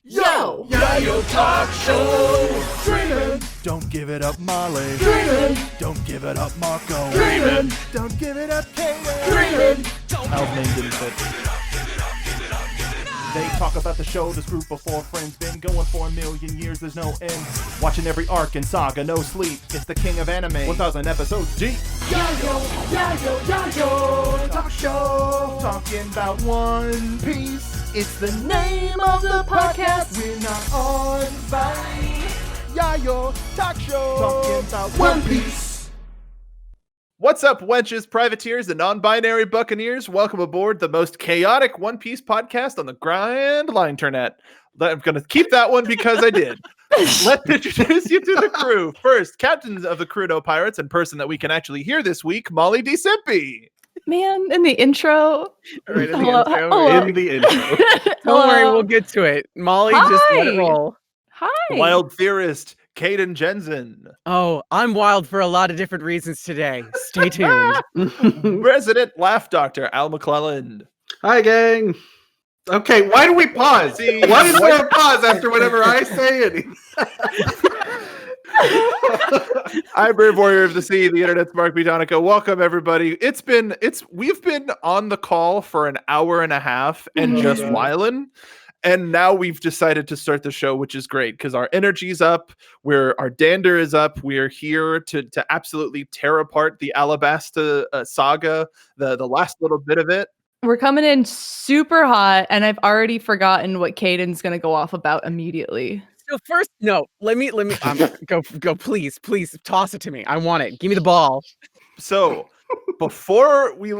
Yo! Yayo Talk Show! Dreamin'! Don't give it up, Molly. Dreamin'! Don't give it up, Marco. Dreamin'! Don't give it up, Kaden. Dreamin'! Al's name didn't fit. They talk about the show this group of four friends been going for a million years, there's no end. Watching every arc and saga, no sleep. It's the king of anime, 1,000 episodes deep. Yayo Talk Show! Talking about One Piece. It's the name of the podcast. We're not on Vine. Yayo Talk Show. Talking about One Piece. What's up, wenches, privateers, and non-binary buccaneers? Welcome aboard the most chaotic One Piece podcast on the Grand Line Internet. I'm going to keep that one because I did. Let's introduce you to the crew. First, captains of the CrUno Pirates and person that we can actually hear this week, Molly D. Simpy. Man, in the intro. Right in Hello, the intro. hello. In the intro. Don't worry, we'll get to it. Molly, just let it Hi. roll. Hi. Wild theorist, Caden Jensen. Oh, I'm wild for a lot of different reasons today. Stay tuned. Resident laugh doctor, Al McClelland. Hi, gang. Okay, why do we pause? Why is there a pause after whenever I say anything? I'm Brave Warrior of the Sea, the internet's Mark B. Donica. Welcome, everybody. We've been on the call for an hour and a half and just whiling. And now we've decided to start the show, which is great because our energy's up, our dander is up. We're here to absolutely tear apart the Alabasta Saga, the last little bit of it. We're coming in super hot, and I've already forgotten what Caden's going to go off about immediately. So first, no, let me go, please toss it to me. I want it. Give me the ball. So before we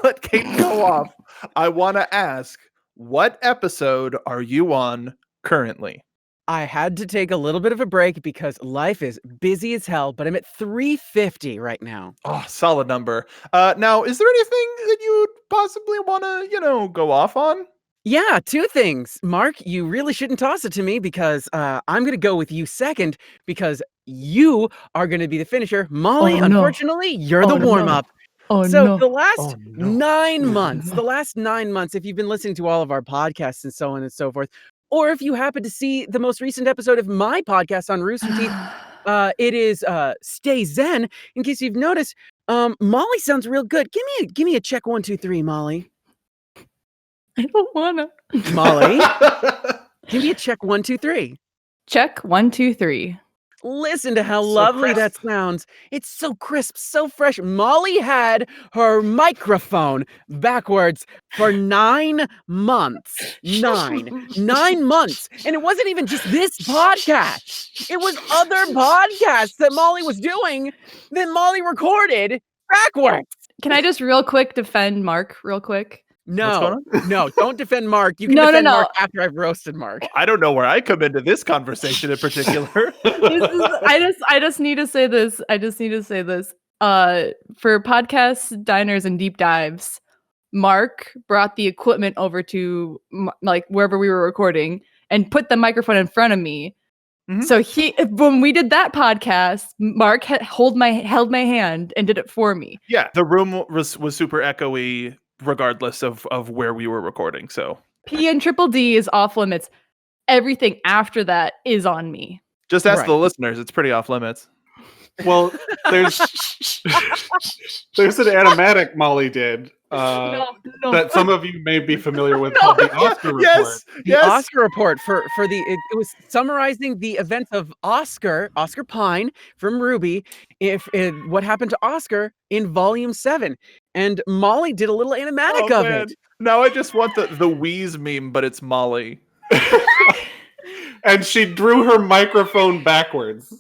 let Kate go off, I want to ask, what episode are you on currently? I had to take a little bit of a break because life is busy as hell, but I'm at 350 right now. Oh, solid number. Now, is there anything that you would possibly want to, go off on? Yeah, two things. Mark, you really shouldn't toss it to me because I'm going to go with you second because you are going to be the finisher. Molly, no. unfortunately, you're the no. warm-up. Oh, So no. the last 9 months, if you've been listening to all of our podcasts and so on and so forth, or if you happen to see the most recent episode of my podcast on Rooster Teeth, it is Stay Zen. In case you've noticed, Molly sounds real good. Give me a check 1, 2, 3, Molly. I don't want to. Molly, give me a check 1, 2, 3. Check 1, 2, 3. Listen to how lovely that sounds. It's so crisp, so fresh. Molly had her microphone backwards for 9 months. 9 months. And it wasn't even just this podcast. It was other podcasts that Molly was doing that Molly recorded backwards. Can I just real quick defend Mark real quick? No, don't defend Mark. You can No, defend no. Mark after I've roasted Mark. I don't know where I come into this conversation in particular. I just need to say this. For podcasts, diners, and deep dives, Mark brought the equipment over to wherever we were recording and put the microphone in front of me. Mm-hmm. So when we did that podcast, Mark held my hand and did it for me. Yeah, the room was super echoey regardless of where we were recording. So P and Triple D is off limits. Everything after that is on me. just ask the listeners. It's pretty off limits. Well, there's an animatic Molly did that some of you may be familiar with called the Oscar Report. The Oscar Report for it was summarizing the events of Oscar Pine from Ruby, what happened to Oscar in Volume 7. And Molly did a little animatic of it. Now I just want the Wheeze meme, but it's Molly. And she drew her microphone backwards.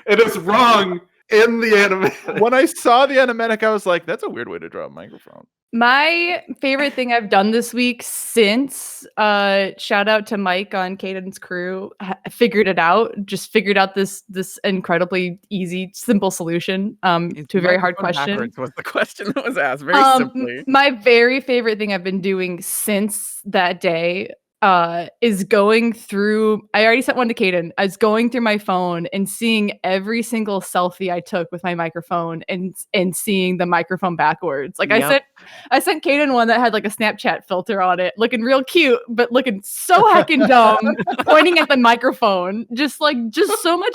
It is wrong in the animatic. When I saw the animatic, I was like, that's a weird way to draw a microphone. My favorite thing I've done this week since shout out to Mike on Caden's crew figured out this incredibly easy, simple solution to a very hard question. Was the question that was asked very simply. My very favorite thing I've been doing since that day is going through. I already sent one to Kaden. I was going through my phone and seeing every single selfie I took with my microphone and seeing the microphone backwards. Like Yep. I sent Kaden one that had like a Snapchat filter on it, looking real cute, but looking so heckin' dumb, pointing at the microphone, just so much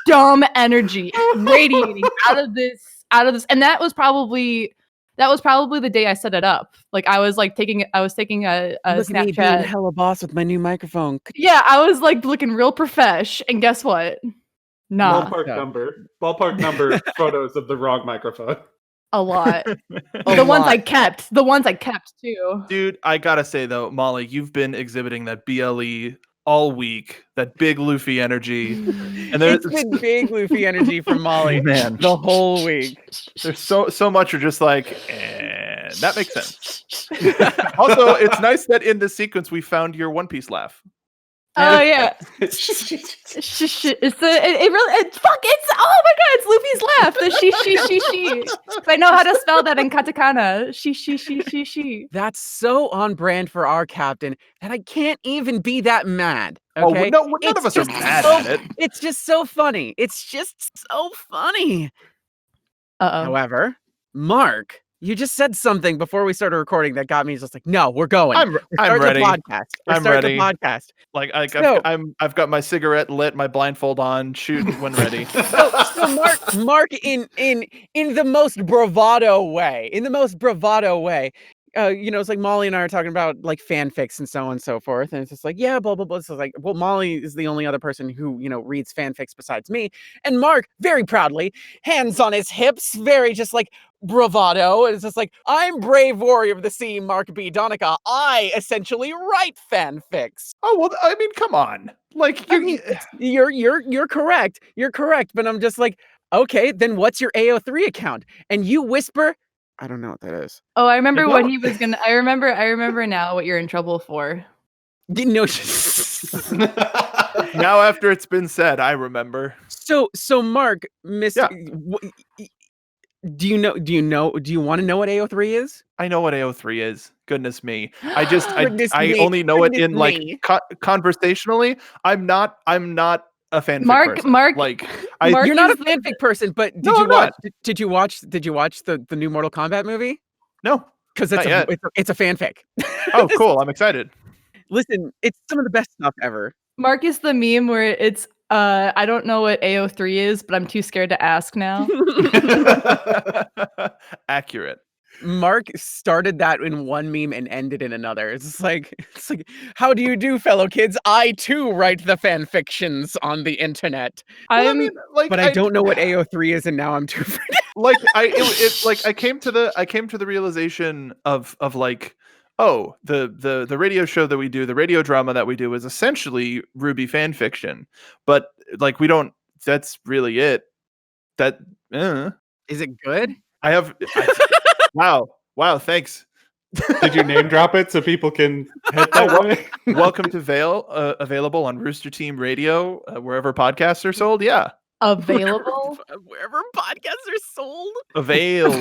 dumb energy radiating out of this. And that was probably the day I set it up. Like I was taking a Look at me being Snapchat. hella boss with my new microphone. Yeah, I was like looking real profesh, and guess what? Nah, Ballpark number photos of the wrong microphone. a lot. A The ones lot. I kept too. Dude, I gotta say though, Molly, you've been exhibiting that BLE all week, that big Luffy energy. And there's It's been big Luffy energy from Molly man, the whole week. there's so much you're just like, that makes sense. Also, it's nice that in this sequence we found your One Piece laugh. Oh yeah. It's oh my god, it's Luffy's laugh. The she. 'Cause I know how to spell that in katakana. She. That's so on brand for our captain that I can't even be that mad. Oh, Okay? no, none of It's us are just mad so- at it. It's just so funny. It's just so funny. Uh-oh. However, Mark, you just said something before we started recording that got me just like, no, we're going. I'm ready. The podcast. We're I'm starting ready. the podcast. Like So- I've got my cigarette lit, my blindfold on, shooting when ready. So Mark in the most bravado way. It's like Molly and I are talking about like fanfics and so on and so forth, and it's just like, yeah, blah blah blah. So it's like, well, Molly is the only other person who reads fanfics besides me, and Mark very proudly, hands on his hips, very just like bravado, and it's just like, I'm brave warrior of the sea, Mark B. Donica. I essentially write fanfics. Oh well, I mean, come on. Like I mean, you're correct. You're correct, but I'm just like, okay, then what's your AO3 account? And you whisper, I don't know what that is. Oh, I remember No. what he was gonna. I remember now what you're in trouble for. Didn't know. now after it's been said, I remember. So Mark, Mr. Do you want to know what AO3 is? I know what AO3 is. Goodness me. I only know it in like conversationally. I'm not a fanfic person. Mark, like Mark You're not a is fanfic person, but No, I'm not. did you watch the new Mortal Kombat movie? No. Because Not yet. it's a fanfic. Oh, cool. I'm excited. Listen, it's some of the best stuff ever. Mark is the meme where it's I don't know what AO3 is, but I'm too scared to ask now. Accurate. Mark started that in one meme and ended in another. It's like, how do you do, fellow kids? I too write the fan fictions on the internet. Well, I mean, like, But I don't know what AO3 is, and now I'm too afraid. like I came to the realization of like, oh, the radio show that we do, the radio drama that we do is essentially Ruby fan fiction, but like that's really it. Is it good? Wow, thanks. Did you name drop it so people can head that way? Welcome to Vale, available on Rooster Team Radio, wherever podcasts are sold. Yeah, Available. Wherever podcasts are sold. available.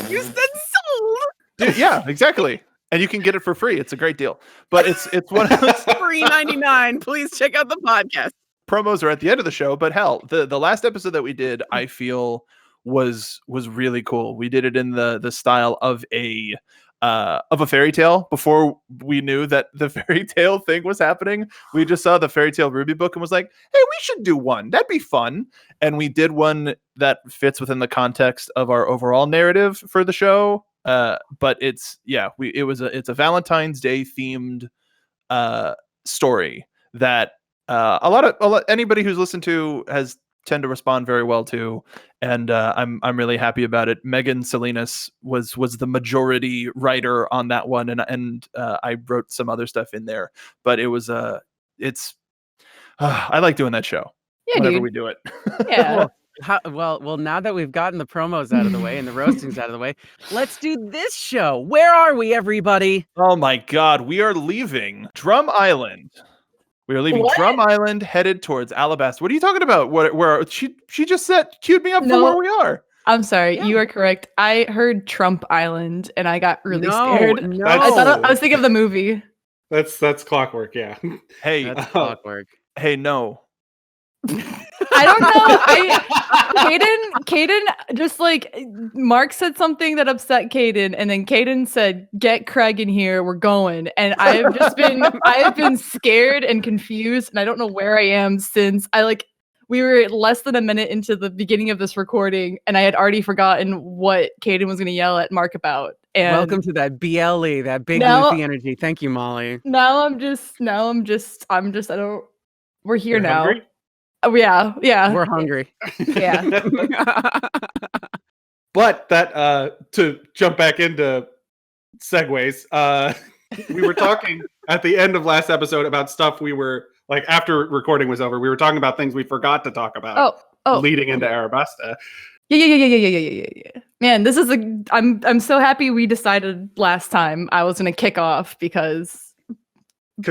You said sold. Dude, yeah, exactly. And you can get it for free. It's a great deal. But it's one of those $3.99. Please check out the podcast. promos are at the end of the show. But hell, the last episode that we did, I feel was really cool. We did it in the style of a fairy tale. Before we knew that the fairy tale thing was happening, we just saw the fairy tale Ruby book and was like, hey, we should do one. That'd be fun. And we did one that fits within the context of our overall narrative for the show. But it's a Valentine's Day themed story that a lot anybody who's listened to has tend to respond very well to, and I'm really happy about it. Megan Salinas was the majority writer on that one, and I wrote some other stuff in there, but it was I like doing that show. Yeah, whenever dude. we do it. Yeah. Well, now that we've gotten the promos out of the way and the roastings out of the way, let's do this show. Where are we, everybody? Oh my God, we are leaving Drum Island. We are leaving What? Drum Island, headed towards Alabasta. What are you talking about? Where she just queued me up for No. where we are. I'm sorry, Yeah. you are correct. I heard Trump Island and I got really scared. No. I was thinking of the movie. That's clockwork. Yeah. Hey, That's clockwork. hey, no. I don't know. Caden just like Mark said something that upset Caden, and then Caden said, "Get Craig in here, we're going." And I have been scared and confused, and I don't know where I am since we were less than a minute into the beginning of this recording, and I had already forgotten what Caden was going to yell at Mark about. And Welcome to that BLE, that big Luffy energy. Thank you, Molly. I'm just I don't. We're here You're now. hungry? Oh, yeah. We're hungry. Yeah. But that to jump back into segues, we were talking at the end of last episode about stuff we were like after recording was over. We were talking about things we forgot to talk about leading into Alabasta. Yeah. Man, this is I'm so happy we decided last time I was gonna kick off because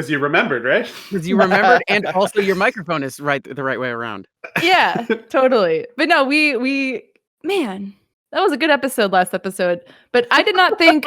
you remembered, right? Because you remembered, and also your microphone is the right way around. Yeah, totally. But no, we man, that was a good episode last episode. But I did not think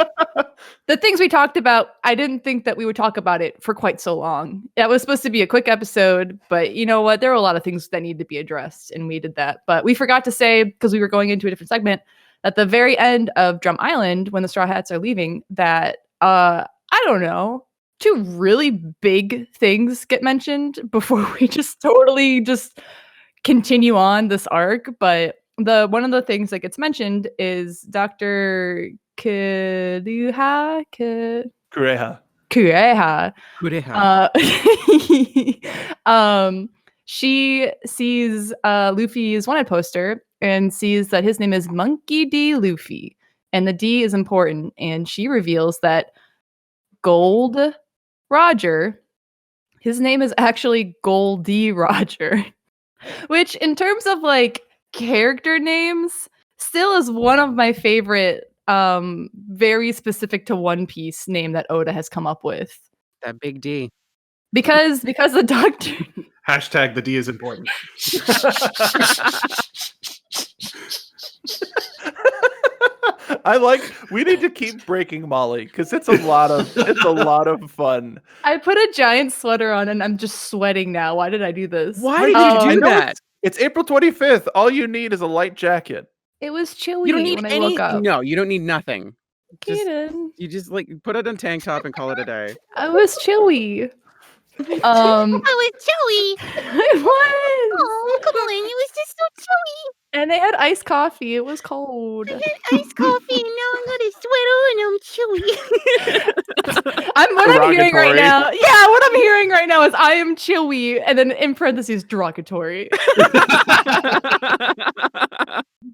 the things we talked about, I didn't think that we would talk about it for quite so long. That was supposed to be a quick episode, but you know what? There were a lot of things that need to be addressed, and we did that. But we forgot to say, because we were going into a different segment, at the very end of Drum Island, when the Straw Hats are leaving, that I don't know, 2 really big things get mentioned before we just totally just continue on this arc. But one of the things that gets mentioned is Dr. Kureha. She sees Luffy's wanted poster and sees that his name is Monkey D. Luffy, and the D is important. And she reveals that Gold Roger, his name is actually Goldie Roger, which in terms of like character names still is one of my favorite very specific to One Piece name that Oda has come up with. That big D. Because the doctor Hashtag the D is important. We need to keep breaking Molly because it's a lot of fun. I put a giant sweater on and I'm just sweating now. Why did I do this? Why did you do that? It's April 25th. All you need is a light jacket. It was chilly. You don't need when I woke up. No, you don't need nothing. You just like put it on tank top and call it a day. I was chilly. I was chilly. I was. Oh, come on. It was just so chilly. And they had iced coffee. It was cold. I had iced coffee, and now I got a sweater, and I'm chilly. What I'm hearing right now. Yeah, what I'm hearing right now is I am chilly, and then in parentheses, derogatory.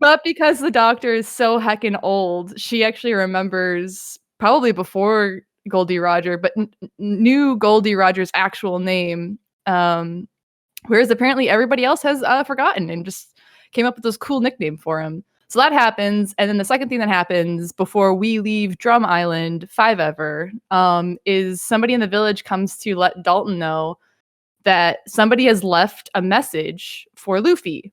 But because the doctor is so heckin' old, she actually remembers probably before Goldie Roger, but knew Goldie Roger's actual name. Whereas apparently everybody else has forgotten and just came up with this cool nickname for him. So that happens. And then the second thing that happens before we leave Drum Island 5 ever is somebody in the village comes to let Dalton know that somebody has left a message for Luffy,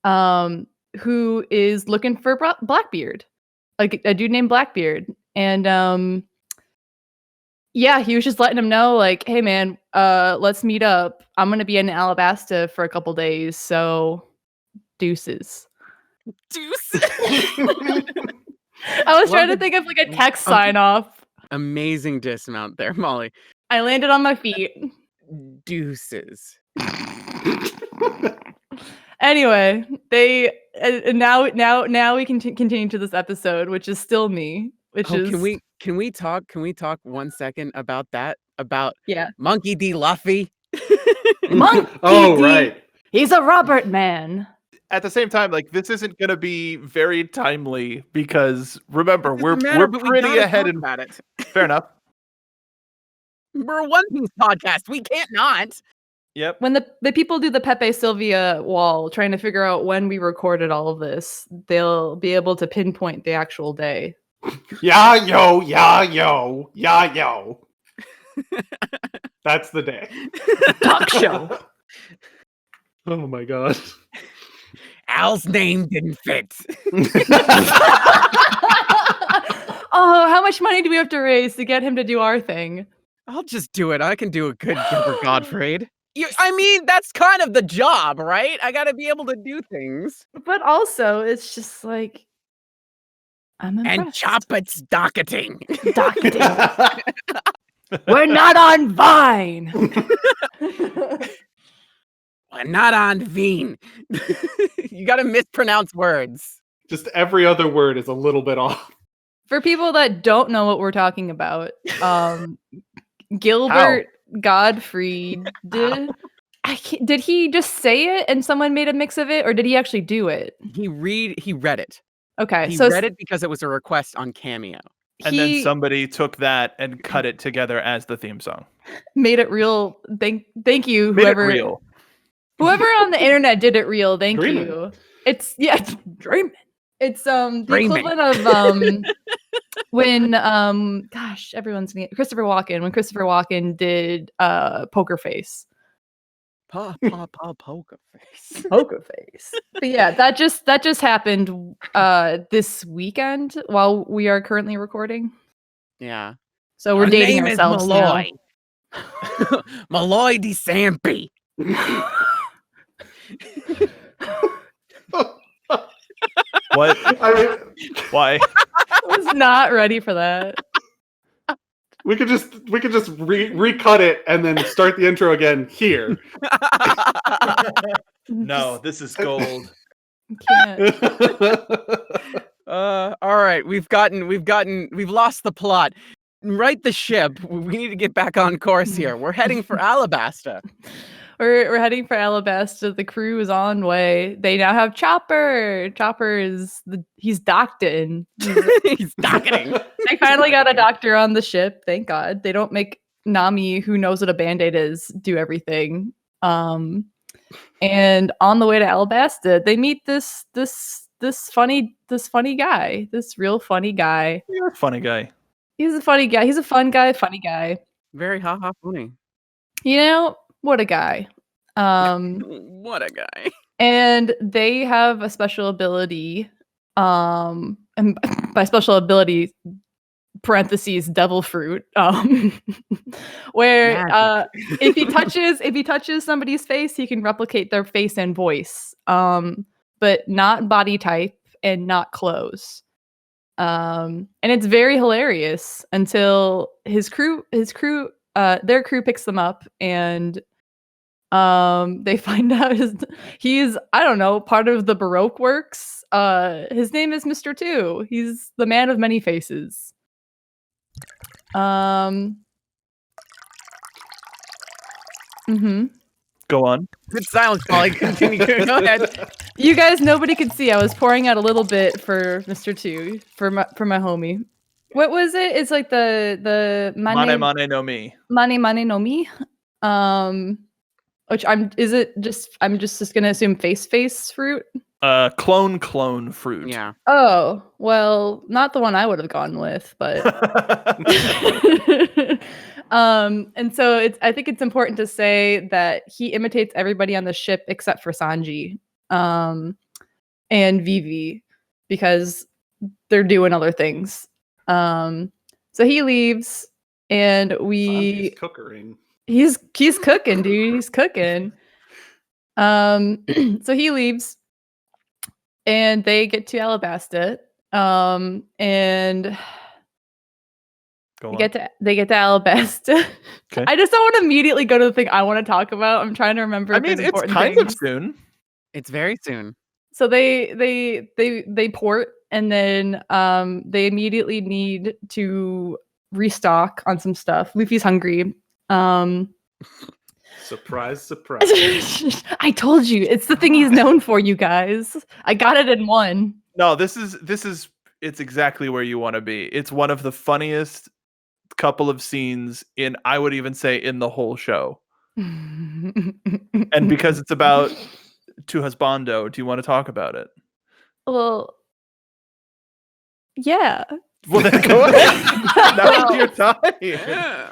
who is looking for Blackbeard, like a dude named Blackbeard. And yeah, he was just letting him know, like, hey man, let's meet up. I'm gonna be in Alabasta for a couple days, so deuces. I was trying to think of like a text sign off. Amazing dismount there, Molly. I landed on my feet. Deuces. Anyway, they now we can continue to this episode, which is still me. Can we talk 1 second about that? About yeah, Monkey D. Luffy. Monkey D. Right. He's a Robert man. At the same time, like this isn't going to be very timely because remember we're pretty ahead in about it. Fair enough. We're a One Piece podcast. We can't not. Yep. When the people do the Pepe Sylvia wall trying to figure out when we recorded all of this, they'll be able to pinpoint the actual day. Yeah, yo. That's the day. Talk show. Oh my god. Al's name didn't fit. Oh, how much money do we have to raise to get him to do our thing? I'll just do it. I can do a good Gilbert Gottfried. I mean, that's kind of the job, right? I got to be able to do things. But also, it's just like I'm impressed. And Choppet's docketing. Docketing. We're not on Vine. We're not on Veen. You got to mispronounce words. Just every other word is a little bit off. For people that don't know what we're talking about, Gilbert Gottfried did he just say it and someone made a mix of it, or did he actually do it? He read it. Okay, He so read it because it was a request on Cameo. And then somebody took that and cut it together as the theme song. Made it real. Thank you, Made it whoever real. whoever on the internet did it real. Thank Dreamin'. you. It's dreaming. It's the Dreaming. equivalent of when everyone's gonna Christopher Walken, when Christopher Walken did Poker Face. Poker face. Poker Face. But yeah, that just happened this weekend while we are currently recording. Yeah. So we're Her dating name ourselves is now. Malloy. Malloy DeSampi. What? I mean, Why? I was not ready for that. we could just recut it and then start the intro again here. No, this is gold. Can't. All right, we've lost the plot. Right the ship. We need to get back on course here. We're heading for Alabasta. We're heading for Alabasta. The crew is on way. They now have Chopper. Chopper he's docked in. He's docketing. They finally got a doctor on the ship. Thank God. They don't make Nami, who knows what a band-aid is, do everything. And on the way to Alabasta, they meet this funny guy. This real funny guy. You're a funny guy. He's a funny guy. He's a fun guy, funny guy. Very ha funny. You know, what a guy. What a guy. And they have a special ability. And by special ability, parentheses, devil fruit. Where if he touches somebody's face, he can replicate their face and voice. But not body type and not clothes. And it's very hilarious until their crew picks them up and they find out he's I don't know, part of the Baroque works. His name is Mr. Two. He's the man of many faces. Go on. Good silence, Molly. Continue. Go ahead. You guys, nobody could see. I was pouring out a little bit for Mr. Two for my homie. What was it? It's like the Mane Mane no Mi. Mane Mane no Mi. Which I'm just gonna assume face fruit. Clone fruit. Yeah. Oh, well, not the one I would have gone with, but and so I think it's important to say that he imitates everybody on the ship except for Sanji and Vivi because they're doing other things. So he leaves and Sanji's cookering. He's cooking, dude. He's cooking. So he leaves and they get to Alabasta. And they get to Alabasta. Okay. I just don't want to immediately go to the thing I want to talk about. I'm trying to remember. I mean, it's kind of soon. It's very soon. So they port and then they immediately need to restock on some stuff. Luffy's hungry. Surprise, surprise. I told you, it's the thing he's known for, you guys. I got it in one. No, it's exactly where you want to be. It's one of the funniest couple of scenes I would even say in the whole show. And because it's about Tu Husbando, do you want to talk about it? Well, yeah. Well, then go ahead. Now's your time. Yeah.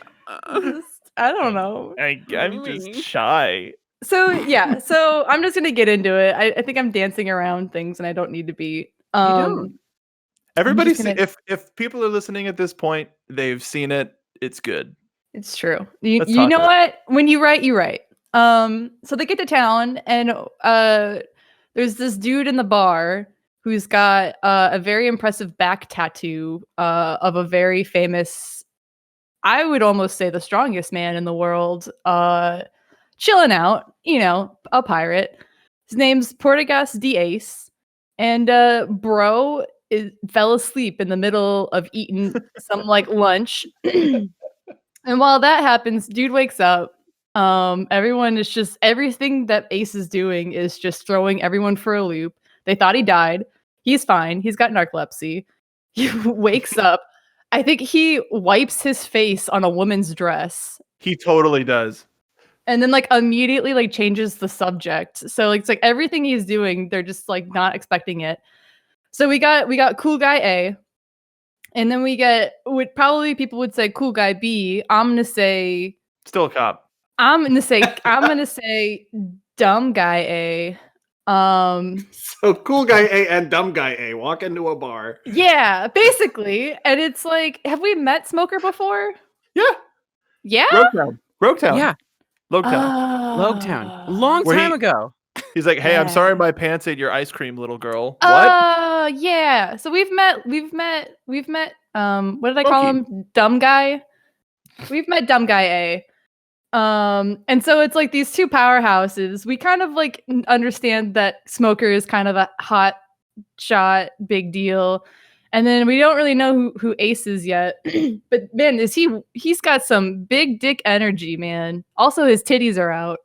I don't know. I'm just shy. So yeah, so I'm just gonna get into it. I think I'm dancing around things and I don't need to be. Everybody, gonna... if people are listening at this point, they've seen it. It's good. It's true. You, Let's you talk know about what? When you write, you write. So they get to town, and there's this dude in the bar who's got a very impressive back tattoo of a very famous, I would almost say the strongest man in the world, chilling out, a pirate. His name's Portegas de Ace, and bro fell asleep in the middle of eating some like lunch. And while that happens, dude wakes up. Everyone is just everything that Ace is doing is just throwing everyone for a loop. They thought he died. He's fine. He's got narcolepsy. He wakes up. I think he wipes his face on a woman's dress He totally does. and then like immediately like changes the subject. So like, it's like everything he's doing, they're just like not expecting it. So we got cool guy A. And then we get what probably people would say cool guy B. I'm gonna say Still a cop. I'm gonna say dumb guy A. So cool guy A and dumb guy A walk into a bar. Yeah, basically. And it's like, have we met Smoker before? Yeah. Yeah. Roguetown. Yeah, Logetown. Logetown. Long Where time he- ago. He's like, hey, I'm Yeah. sorry my pants ate your ice cream, little girl. What? Yeah. So we've met what did I call Loki. him? Dumb guy. We've met dumb guy A. And so it's like these two powerhouses. We kind of like understand that Smoker is kind of a hot shot, big deal. And then we don't really know who Ace is yet. But man, he's got some big dick energy, man. Also his titties are out.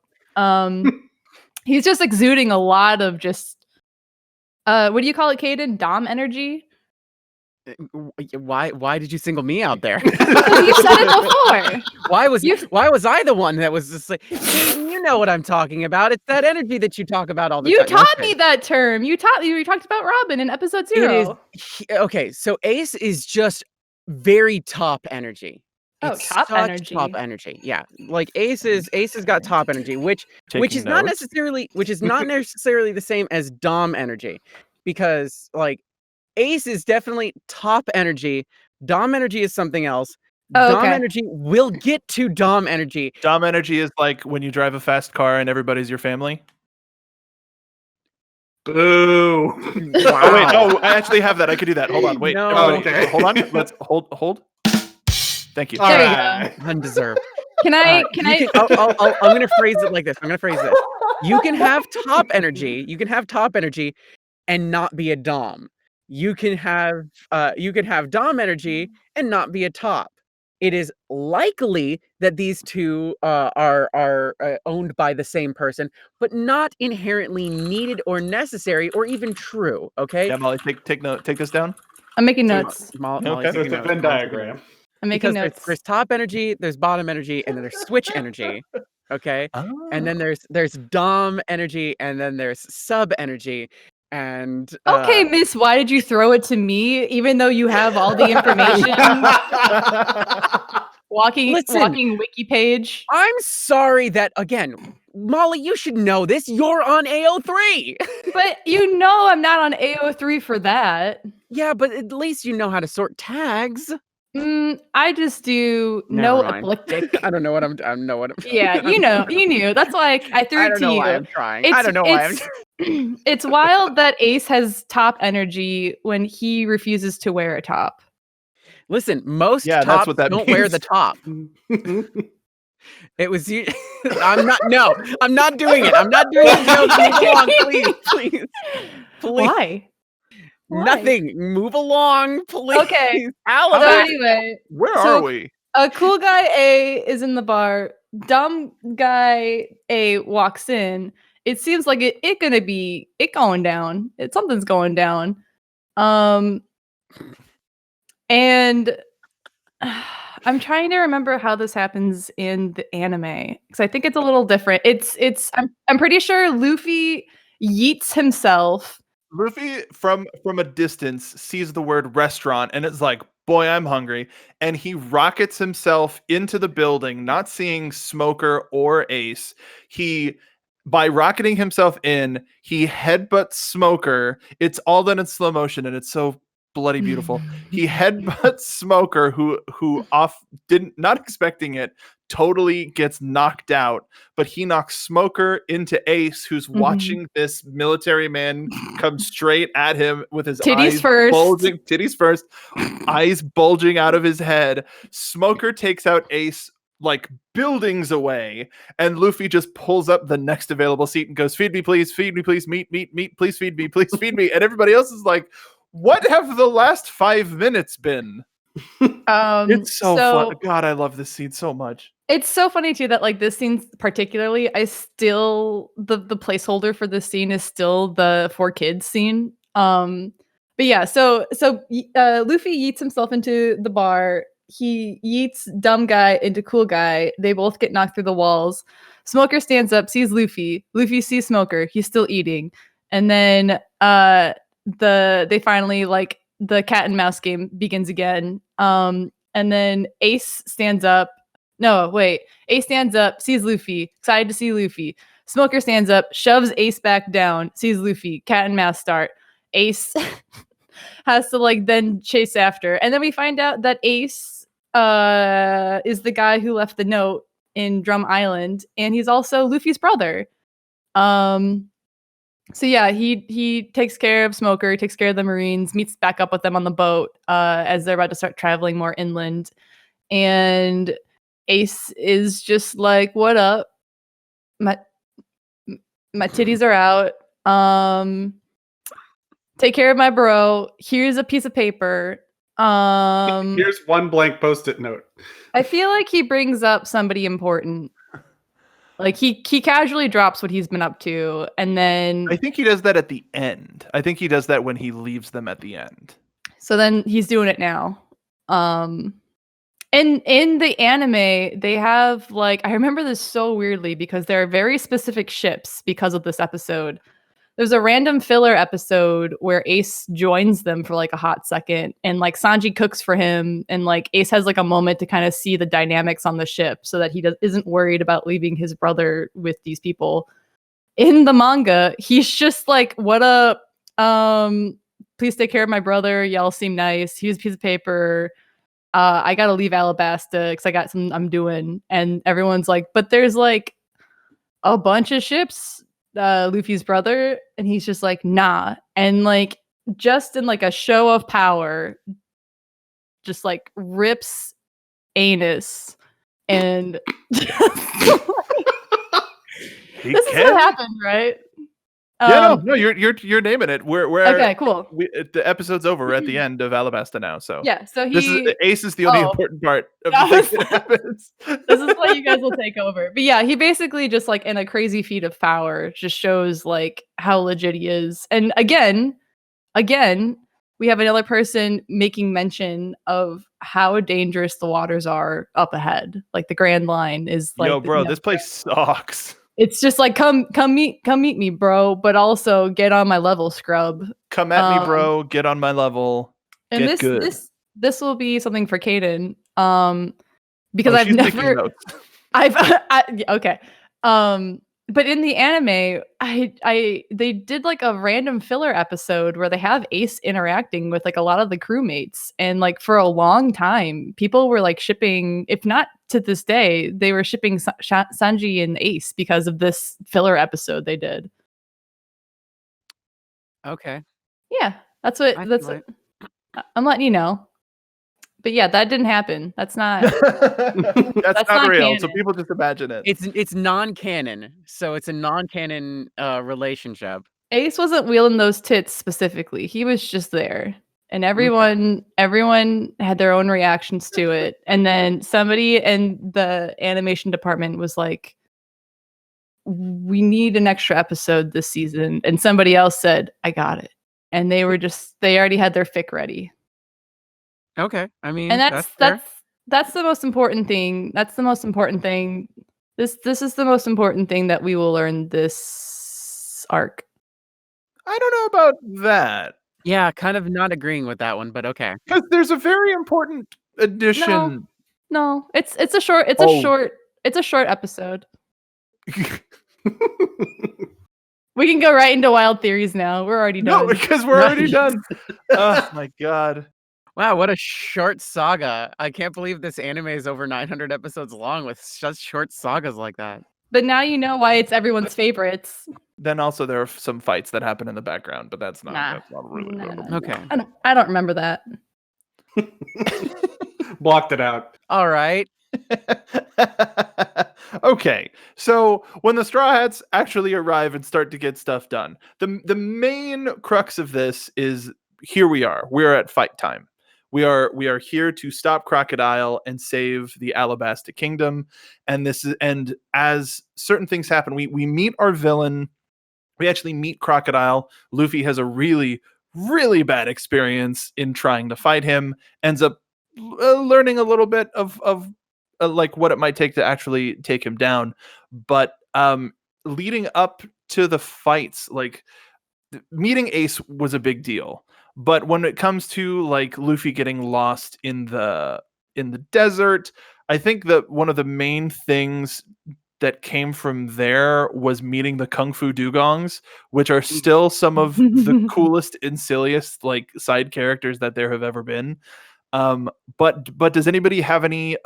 He's just exuding a lot of just what do you call it, Caden? Dom energy? Why did you single me out there? You said it before. Why was I the one that was just like, "Peyton, you know what I'm talking about? It's that energy that you talk about all the You time." taught Okay. me that term. You talked about Robin in episode 0. It is okay. So Ace is just very top energy. Oh, It's top such energy. top energy. Yeah, like Ace has got top energy, which Taking is not notes? necessarily the same as Dom energy, because like Ace is definitely top energy. Dom energy is something else. Oh, Dom okay. energy will get to Dom energy. Dom energy is like when you drive a fast car and everybody's your family. Boo. Oh wait, no, I actually have that. I could do that. Hold on, wait. No. Everybody, Okay. hold on. Let's hold. Thank you. All There you right. Undeserved. Can I I'm gonna phrase it like this. You can have top energy. You can have top energy, and not be a Dom. You can have Dom energy and not be a top. It is likely that these two are owned by the same person, but not inherently needed or necessary or even true. Okay. Yeah, Molly, take note. Take this down. I'm making notes. Molly's Okay. So it's taking a notes. Venn Molly's taking diagram. notes. I'm making Because notes. there's top energy, there's bottom energy, and then there's switch energy. Okay. And then there's Dom energy, and then there's sub energy. And Okay, Miss, why did you throw it to me even though you have all the information? Listen. walking wiki page. I'm sorry that again, Molly, you should know this. You're on AO3. But you know I'm not on AO3 for that. Yeah, but at least you know how to sort tags. I just do Never no mind. eclectic. I don't know what I know what I'm Yeah, you knew. That's why I threw I it don't to know you. why I'm trying. I don't know why I'm It's wild that Ace has top energy when he refuses to wear a top. Listen, most Yeah, that's tops what that don't wear means. the top. It was you. I'm not doing it. I'm not doing it. No, move along, please. Why? Nothing. Move along, please. Okay. So Alabasta. anyway, Where So- are we? a cool guy A is in the bar. Dumb guy A walks in. It seems like it going down. Something's going down. And I'm trying to remember how this happens in the anime because I think it's a little different. I'm pretty sure Luffy yeets himself. Luffy from a distance sees the word restaurant and it's like, boy, I'm hungry. And he rockets himself into the building, not seeing Smoker or Ace. By rocketing himself in, he headbutts Smoker. It's all done in slow motion and it's so bloody beautiful. He headbutts Smoker, who not expecting it, totally gets knocked out, but he knocks Smoker into Ace, who's watching this military man come straight at him with his eyes bulging, titties first, eyes bulging out of his head. Smoker takes out Ace like buildings away, and Luffy just pulls up the next available seat and goes, feed me please, meat, please feed me, and everybody else is like, what have the last 5 minutes been? It's so fun. God, I love this scene so much. It's so funny too that like this scene particularly, I still the placeholder for this scene is still the 4 kids scene. But yeah, so Luffy yeets himself into the bar. He yeets dumb guy into cool guy. They both get knocked through the walls. Smoker stands up, sees Luffy. Luffy sees Smoker. He's still eating. And then they finally, like, the cat and mouse game begins again. And then Ace stands up. No, wait. Ace stands up, sees Luffy, excited to see Luffy. Smoker stands up, shoves Ace back down, sees Luffy. Cat and mouse start. Ace has to like then chase after. And then we find out that Ace is the guy who left the note in Drum Island, and he's also Luffy's brother. So yeah, he takes care of Smoker, takes care of the Marines, meets back up with them on the boat as they're about to start traveling more inland. And Ace is just like, what up? My titties are out. Take care of my bro. Here's a piece of paper. Here's one blank post-it note. I feel like he brings up somebody important. Like he casually drops what he's been up to, and then I think he does that at the end. I think he does that when he leaves them at the end. So then he's doing it now. In the anime, they have like, I remember this so weirdly because there are very specific ships because of this episode. There's a random filler episode where Ace joins them for like a hot second, and like Sanji cooks for him, and like Ace has like a moment to kind of see the dynamics on the ship so that he isn't worried about leaving his brother with these people. In the manga, he's just like, what up? Please take care of my brother. Y'all seem nice. Here's a piece of paper. I gotta leave Alabasta because I got something I'm doing. And everyone's like, but there's like a bunch of ships, Luffy's brother, and he's just like, nah. And like, just in like a show of power, just like rips anus. And this is what happened, right? Yeah, no, you're naming it. We're okay, cool. The episode's over. We're at the end of Alabasta now, so yeah. So Ace is the only important part of the thing that happens. This is what you guys will take over. But yeah, he basically just like in a crazy feat of power just shows like how legit he is. And again, we have another person making mention of how dangerous the waters are up ahead. Like the Grand Line is like, yo, bro, this place sucks. It's just like come meet me, bro. But also get on my level, scrub. Come at me, bro. Get on my level. And this will be something for Kaden. Because I've never. Okay. But in the anime, they did like a random filler episode where they have Ace interacting with like a lot of the crewmates, and like for a long time, people were like shipping, if not to this day, they were shipping Sanji and Ace because of this filler episode they did. Okay. Yeah, that's what I'm letting you know. But yeah, that didn't happen. That's not. that's not real. Canon. So people just imagine it. It's non-canon, so it's a non-canon relationship. Ace wasn't wheeling those tits specifically. He was just there, and everyone had their own reactions to it. And then somebody in the animation department was like, "We need an extra episode this season," and somebody else said, "I got it," and they already had their fic ready. Okay, I mean, and that's the most important thing. That's the most important thing. This is the most important thing that we will learn this arc. I don't know about that. Yeah, kind of not agreeing with that one, but okay. Because there's a very important addition. No, it's a short episode. We can go right into wild theories now. We're already No, done. because we're already done. Oh my god. Wow, what a short saga. I can't believe this anime is over 900 episodes long with such short sagas like that. But now you know why it's everyone's favorites. Then also there are some fights that happen in the background, but that's not really Nah. Okay. I don't remember that. Blocked it out. All right. Okay, so when the Straw Hats actually arrive and start to get stuff done, the main crux of this is here we are. We're at fight time. We are here to stop Crocodile and save the Alabasta Kingdom. And as certain things happen, we meet our villain. We actually meet Crocodile. Luffy has a really, really bad experience in trying to fight him. Ends up learning a little bit of like what it might take to actually take him down. But leading up to the fights, like meeting Ace was a big deal. But when it comes to like Luffy getting lost in the desert, I think that one of the main things that came from there was meeting the Kung Fu Dugongs, which are still some of the coolest and silliest like side characters that there have ever been. But does anybody have any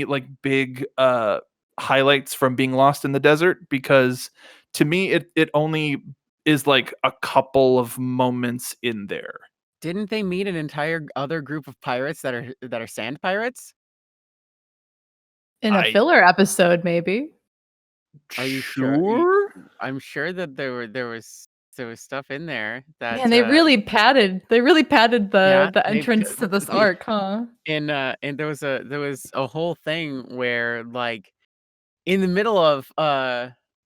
like big highlights from being lost in the desert? Because to me it only is like a couple of moments in there. Didn't they meet an entire other group of pirates that are sand pirates? In a filler episode, maybe. Are you sure? I'm sure that there was stuff in there that Man, they really padded the entrance to this arc, huh? And there was a whole thing where like in the middle of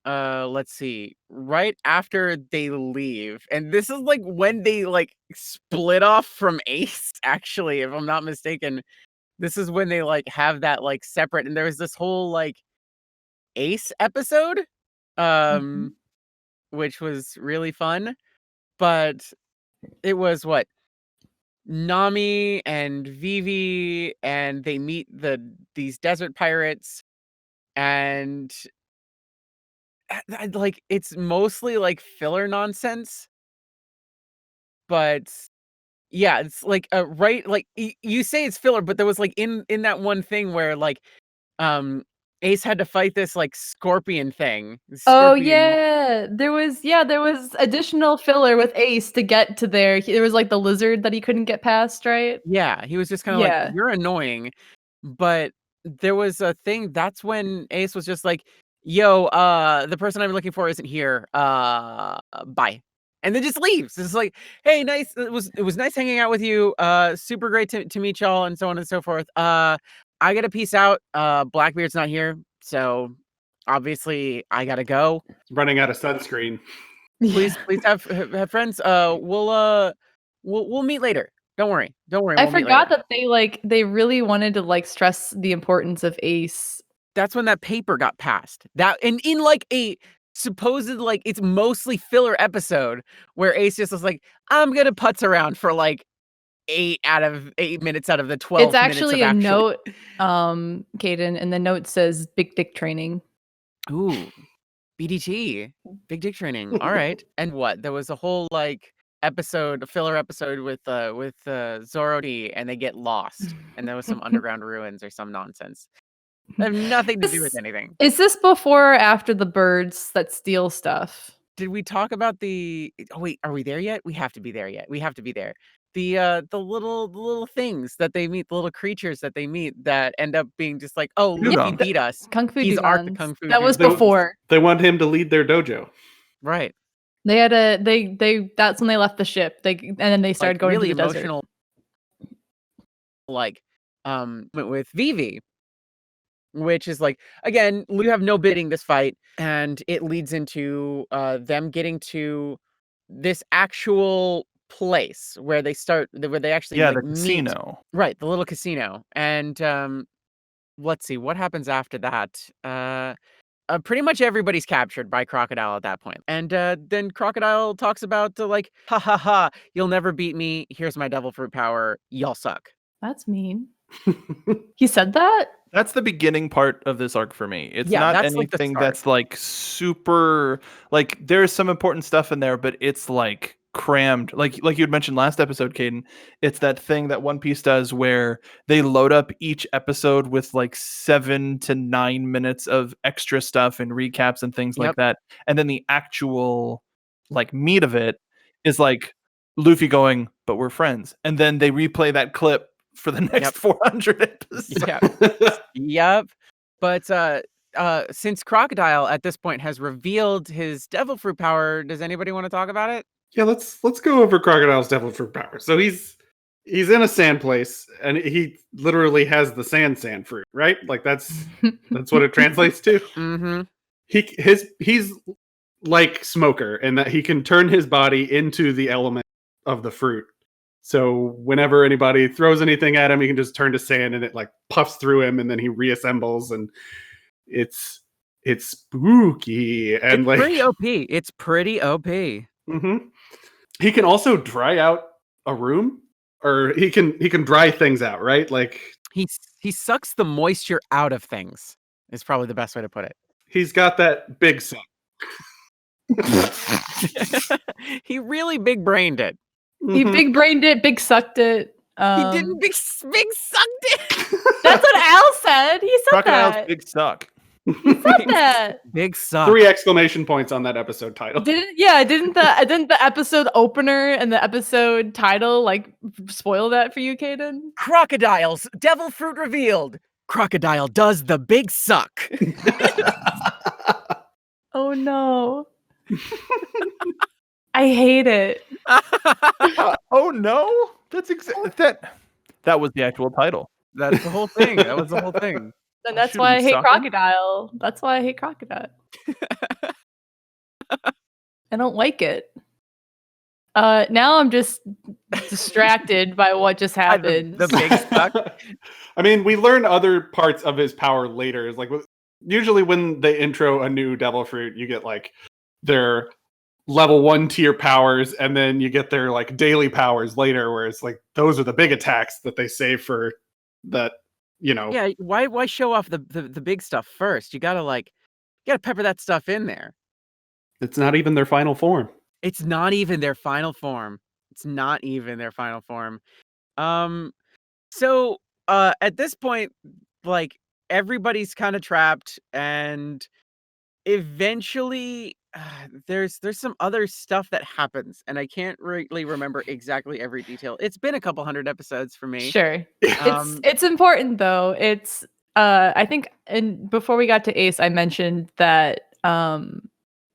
let's see, right after they leave, and this is like when they like split off from Ace, actually, if I'm not mistaken. This is when they like have that like separate, and there was this whole like Ace episode, which was really fun. But it was what, Nami and Vivi, and they meet these desert pirates, and like it's mostly like filler nonsense. But yeah, it's like right, like you say it's filler, but there was like in that one thing where like Ace had to fight this like scorpion thing. Oh yeah, there was additional filler with Ace to get to there. There was like the lizard that he couldn't get past, right? Yeah, he was just kind of like, you're annoying. But there was a thing, that's when Ace was just like, yo, the person I'm looking for isn't here. Bye. And then just leaves. It's like, hey, nice. It was nice hanging out with you. Super great to meet y'all, and so on and so forth. I gotta peace out. Blackbeard's not here, so obviously I gotta go. Running out of sunscreen. Please have friends. We'll meet later. Don't worry. I forgot that they really wanted to like stress the importance of Ace. That's when that paper got passed. That and in like a supposed like it's mostly filler episode where Ace just was like, I'm gonna putz around for like 8 minutes out of the 12. It's actually a note, Caden, and the note says "Big Dick Training." Ooh, BDT, Big Dick Training. All right, and what? There was a whole like a filler episode with Zoro D, and they get lost, and there was some underground ruins or some nonsense. They have nothing to do with anything. Is this before or after the birds that steal stuff? Did we talk about the? Oh wait, are we there yet? We have to be there yet. We have to be there. The little things that they meet, the little creatures that they meet that end up being just like, oh, look, he beat us. Kung Fu He's Dugongs. the Kung Fu. That was before. They want him to lead their dojo. Right. They had that's when they left the ship. And then they started like, going really to the emotional, desert. like with Vivi, which is like, again, we have no bidding this fight, and it leads into them getting to this actual place where they actually the meet. casino. Right, the little casino. And let's see what happens after that. Pretty much everybody's captured by Crocodile at that point. And then Crocodile talks about like, ha ha ha, you'll never beat me. Here's my devil fruit power. Y'all suck. That's mean. He said that? That's the beginning part of this arc for me. It's Yeah, not that's, like, the anything start. that's like super like there's some important stuff in there, but it's like crammed. Like you had mentioned last episode, Caden. It's that thing that One Piece does where they load up each episode with like 7 to 9 minutes of extra stuff and recaps and things like Yep. that. And then the actual like meat of it is like Luffy going, "But we're friends." And then they replay that clip for the next Yep. 400 episodes. Yep. But since Crocodile at this point has revealed his devil fruit power, does anybody want to talk about it? Yeah, let's go over Crocodile's devil fruit power. So he's in a sand place, and he literally has the sand fruit, right? Like that's what it translates to. Mm-hmm. He's like Smoker in that he can turn his body into the element of the fruit. So whenever anybody throws anything at him, he can just turn to sand, and it like puffs through him, and then he reassembles, and it's spooky and It's like pretty OP. It's pretty OP. Mm-hmm. He can also dry out a room, or he can dry things out, right? Like He sucks the moisture out of things. Is probably the best way to put it. he's got that big suck. He really big brained it. He Mhm. big brained it, big sucked it. He didn't big sucked it. That's what Al said. He said Crocodile's that. big suck. He said that. Big suck. 3 exclamation points on that episode title. Didn't the episode opener and the episode title like spoil that for you, Caden? Crocodiles, devil fruit revealed. Crocodile does the big suck. Oh no. I hate it. Oh no, that's exactly that was the actual title. That's the whole thing. That was the whole thing. And that's Shoot why I him hate sucking. Crocodile. That's why I hate Crocodile. I don't like it. Now I'm just distracted by what just happened. The big suck. I mean, we learn other parts of his power later. It's like usually when they intro a new devil fruit, you get like their level 1 tier powers, and then you get their like daily powers later, where it's like those are the big attacks that they save for that, you know. Yeah, why show off the big stuff first? You gotta pepper that stuff in there. It's not even their final form. It's not even their final form. So at this point, like everybody's kind of trapped, and eventually there's some other stuff that happens, and I can't really remember exactly every detail. It's been a couple hundred episodes for me. Sure. Um, It's important though. It's I think and before we got to Ace, I mentioned that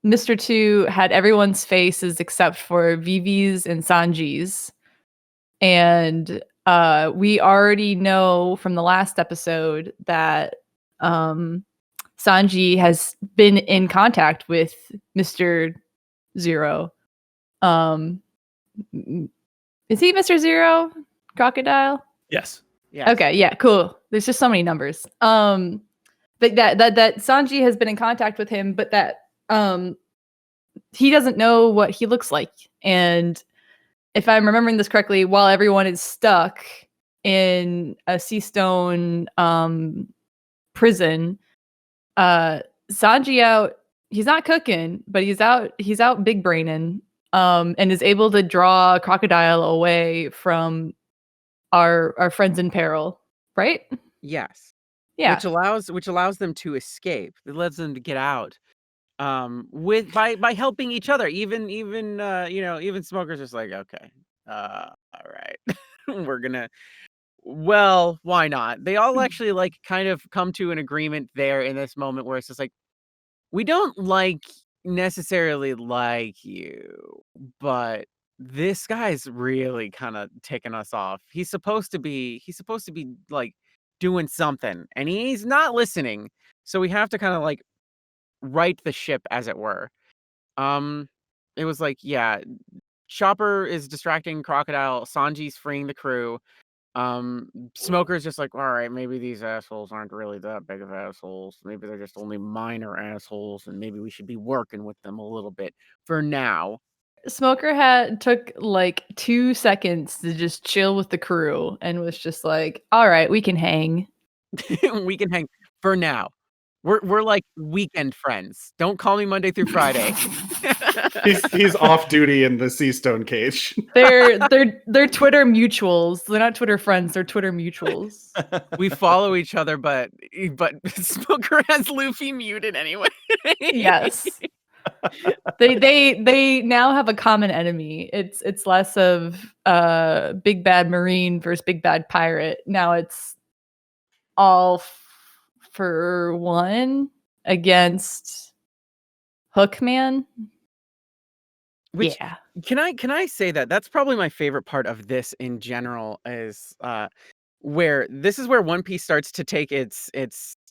Mr. 2 had everyone's faces except for Vivi's and Sanji's. And we already know from the last episode that Sanji has been in contact with Mr. Zero. Is he Mr. Zero? Crocodile? Yes. yeah. Okay, yeah, cool. There's just so many numbers. But that Sanji has been in contact with him, but that he doesn't know what he looks like. And if I'm remembering this correctly, while everyone is stuck in a sea stone prison, Sanji he's not cooking, but he's out big braining, and is able to draw Crocodile away from our friends in peril, right? Yes. Yeah. Which allows them to escape. It lets them to get out. By helping each other. Even Smoker's just like, okay, all right. We're gonna well, why not? They all actually like kind of come to an agreement there in this moment where it's just like, we don't necessarily like you, but this guy's really kind of ticking us off. He's supposed to be like doing something, and he's not listening. So we have to kind of like right the ship, as it were. It was like, yeah, Chopper is distracting Crocodile, Sanji's freeing the crew. Smoker's just like, all right, maybe these assholes aren't really that big of assholes. Maybe they're just only minor assholes, and maybe we should be working with them a little bit for now. Smoker took like 2 seconds to just chill with the crew and was just like, all right, we can hang. We can hang for now. We're like weekend friends. Don't call me Monday through Friday. He's off duty in the sea stone cage. They're Twitter mutuals. They're not Twitter friends. They're Twitter mutuals. We follow each other, but Smoker has Luffy muted anyway. Yes. They now have a common enemy. It's less of big bad marine versus big bad pirate. Now it's all for one against Hookman. Which, yeah. Can I say that that's probably my favorite part of this in general is where this is where One Piece starts to take its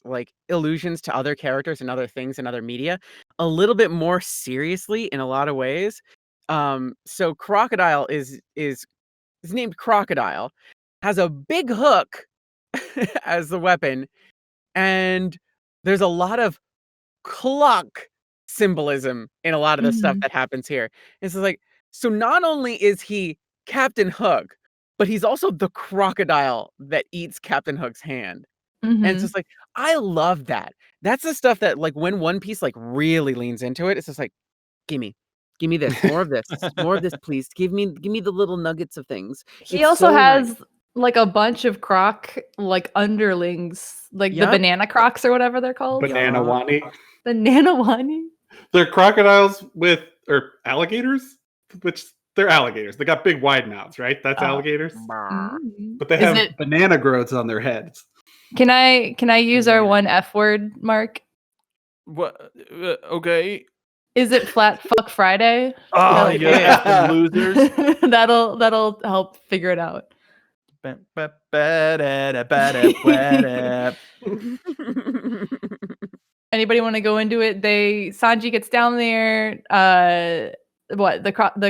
like allusions to other characters and other things and other media a little bit more seriously in a lot of ways. So Crocodile is named Crocodile, has a big hook as the weapon, and there's a lot of clock symbolism in a lot of the stuff Mhm. that happens here. It's just like, so not only is he Captain Hook, but he's also the crocodile that eats Captain Hook's hand. And it's Mhm. just like, I love that. That's the stuff that like when One Piece like really leans into it, it's just like, gimme. Give me this, more of this, more of this, please. Give me the little nuggets of things. He It's also so nice. has like a bunch of croc like underlings, like the Yep. banana crocs or whatever they're called. Banana wani. Banana wani. They're crocodiles or alligators, which they're alligators. They got big wide mouths, right? That's alligators. Mm. But they Is have it- banana growths on their heads. Can I use our one F word, Mark? What? Okay. Is it Flat Fuck Friday? Oh, it you is. effing losers. that'll help figure it out. Anybody want to go into it? Sanji gets down there. The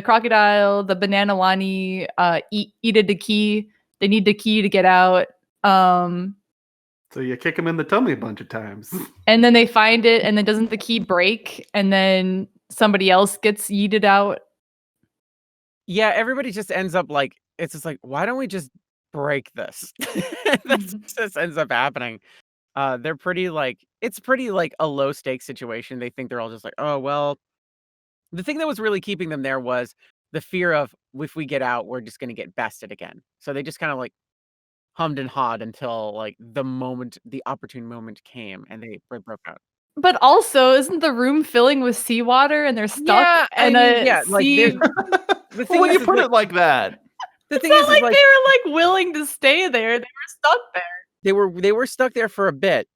crocodile, the banana wani, eated the key. They need the key to get out. So you kick them in the tummy a bunch of times. And then they find it, and then doesn't the key break? And then somebody else gets yeeted out. Yeah, everybody just ends up like, it's just like, why don't we just break this? That's just ends up happening. They're pretty like, it's pretty like a low stakes situation. They think they're all just like, oh, well, the thing that was really keeping them there was the fear of if we get out, we're just going to get bested again. So they just kind of like hummed and hawed until like the opportune moment came and they broke out. But also, isn't the room filling with seawater and they're stuck? Yeah, I and mean, yeah, like sea... the thing When is, you put it like that, the thing It's is not like like they were like willing to stay there. They were stuck there. they were stuck there for a bit,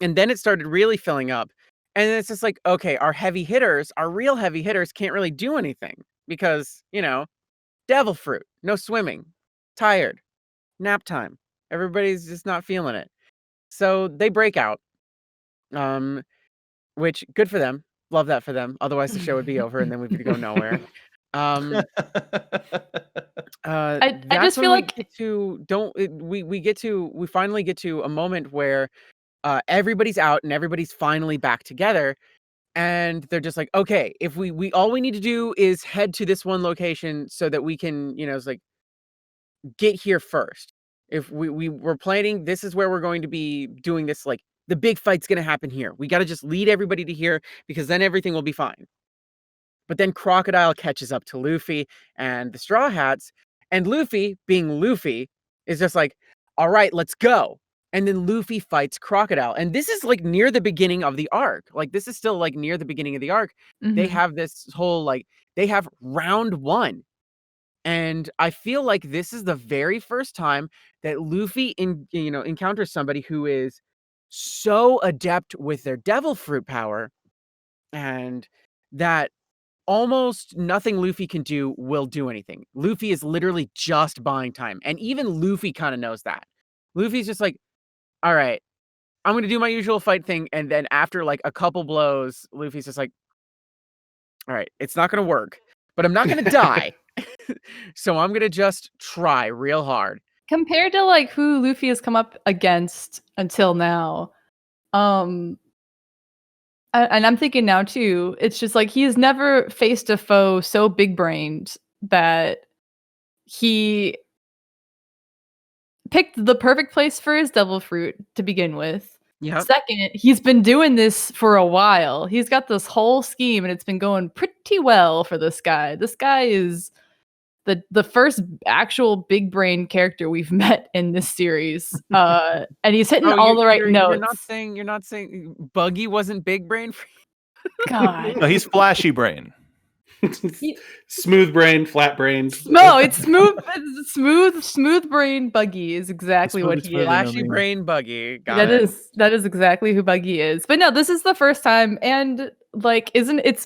and then it started really filling up. And it's just like, okay, our real heavy hitters can't really do anything because, devil fruit, no swimming, tired, nap time. Everybody's just not feeling it. So they break out. Which good for them. Love that for them. Otherwise the show would be over and then we would go nowhere. I That's just when feel we like get to we finally get to a moment where everybody's out and everybody's finally back together, and they're just like, okay, if we all we need to do is head to this one location so that we can, it's like get here first. If we're planning, this is where we're going to be doing this, like the big fight's going to happen here. We got to just lead everybody to here because then everything will be fine. But then Crocodile catches up to Luffy and the Straw Hats, and Luffy, being Luffy, is just like, all right, let's go. And then Luffy fights Crocodile. And this is like near the beginning of the arc. Like this is still like near the beginning of the arc. They have this whole they have round 1. And I feel like this is the very first time that Luffy encounters somebody who is so adept with their devil fruit power, and that almost nothing Luffy can do will do anything. Luffy is literally just buying time. And even Luffy kind of knows that. Luffy's just like, all right, I'm going to do my usual fight thing. And then after like a couple blows, Luffy's just like, all right, it's not going to work, but I'm not going to die. So I'm going to just try real hard. Compared to like who Luffy has come up against until now, and I'm thinking now too, it's just like he has never faced a foe so big brained that he picked the perfect place for his devil fruit to begin with. Yep. Second, he's been doing this for a while. He's got this whole scheme, and it's been going pretty well for this guy. This guy is the first actual big brain character we've met in this series, and he's hitting all the right notes. You're not saying Buggy wasn't big brain for you? God, No, he's flashy brain. Smooth brain, flat brain. no, it's smooth. Smooth brain Buggy is exactly what he is. Flashy brain Buggy. Got it. That is exactly who Buggy is. But no, this is the first time, and like,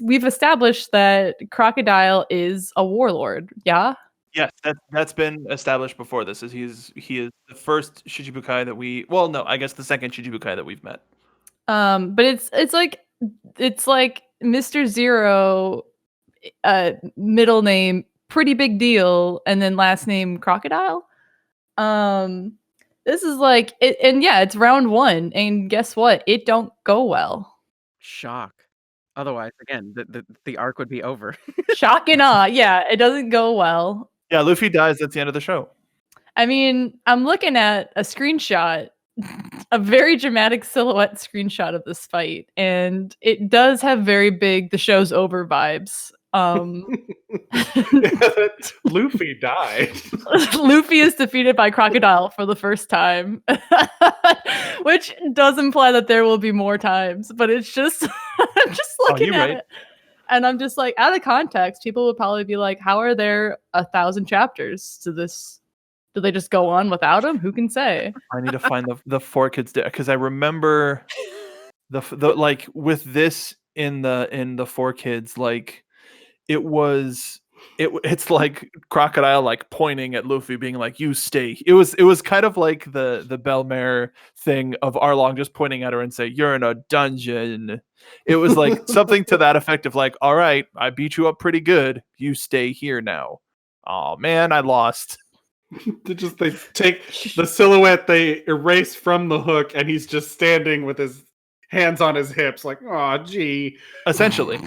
we've established that Crocodile is a warlord. Yeah. Yes, that's been established before this. He is the first Shichibukai that I guess the second Shichibukai that we've met. But it's like Mr. Zero, middle name pretty big deal, and then last name Crocodile. This is like it, and yeah, it's round 1, and guess what? It don't go well. Shock. Otherwise, again, the arc would be over. Shock and awe. Yeah, it doesn't go well. Yeah, Luffy dies at the end of the show. I mean, I'm looking at a screenshot, a very dramatic silhouette screenshot of this fight, and it does have very big "the show's over" vibes. Luffy died. Luffy is defeated by Crocodile for the first time, which does imply that there will be more times. But it's just, I'm just looking at it, and I'm just like, out of context, people would probably be like, "How are there 1,000 chapters to this? Do they just go on without him? Who can say?" I need to find the 4 kids because I remember the like with this in the 4 kids, like it's like Crocodile like pointing at Luffy being like, "You stay." It was kind of like the Belmare thing of Arlong just pointing at her and say, "You're in a dungeon." It was like something to that effect of like, "All right, I beat you up pretty good. You stay here now." Oh man, I lost. They take the silhouette, they erase from the hook, and he's just standing with his hands on his hips, like, "Oh, gee." Essentially.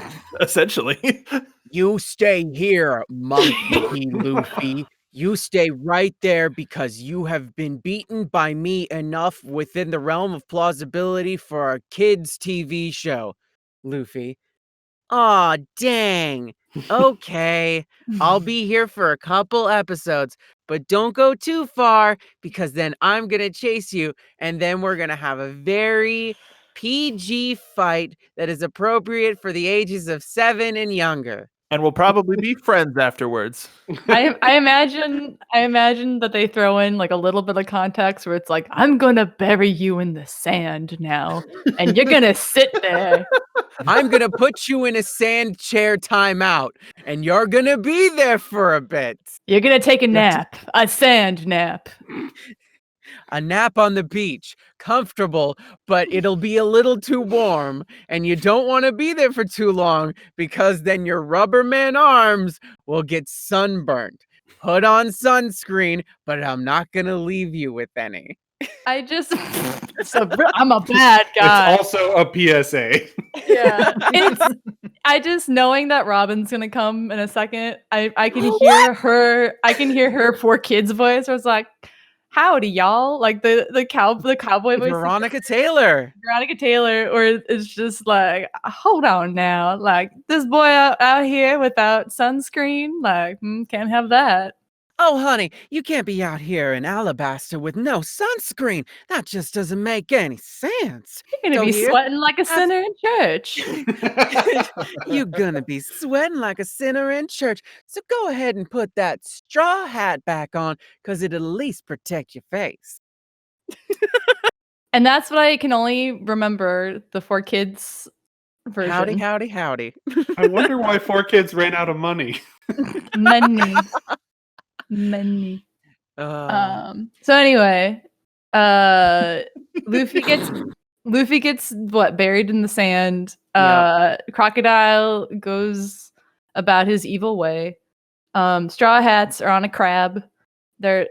You stay here, monkey Luffy. You stay right there because you have been beaten by me enough within the realm of plausibility for a kids' TV show, Luffy. Aw, dang. Okay, I'll be here for a couple episodes, but don't go too far because then I'm gonna chase you, and then we're gonna have a very PG fight that is appropriate for the ages of 7 and younger. And we'll probably be friends afterwards. I imagine that they throw in like a little bit of context where it's like, "I'm gonna bury you in the sand now, and you're gonna sit there. I'm gonna put you in a sand chair timeout, and you're gonna be there for a bit. You're gonna take a nap, a sand nap." A nap on the beach, comfortable, but it'll be a little too warm, and you don't want to be there for too long because then your rubber man arms will get sunburned. Put on sunscreen, but I'm not gonna leave you with any. I'm a bad guy. It's also a PSA. Yeah, I just knowing that Robin's gonna come in a second. I can hear her. I can hear her 4 kids' voice. Where it's like, "Howdy, y'all!" Like the cowboy voice. Veronica Taylor, or it's just like, "Hold on now, like this boy out here without sunscreen, like can't have that." "Oh, honey, you can't be out here in Alabasta with no sunscreen. That just doesn't make any sense. You're gonna be sweating like a sinner in church." You're gonna be sweating like a sinner in church. So go ahead and put that straw hat back on, because it'll at least protect your face." And that's what I can only remember the 4 kids version. Howdy, howdy, howdy. I wonder why 4 kids ran out of money. Many. So anyway, Luffy gets what, buried in the sand. Crocodile goes about his evil way. Straw Hats are on a crab. They're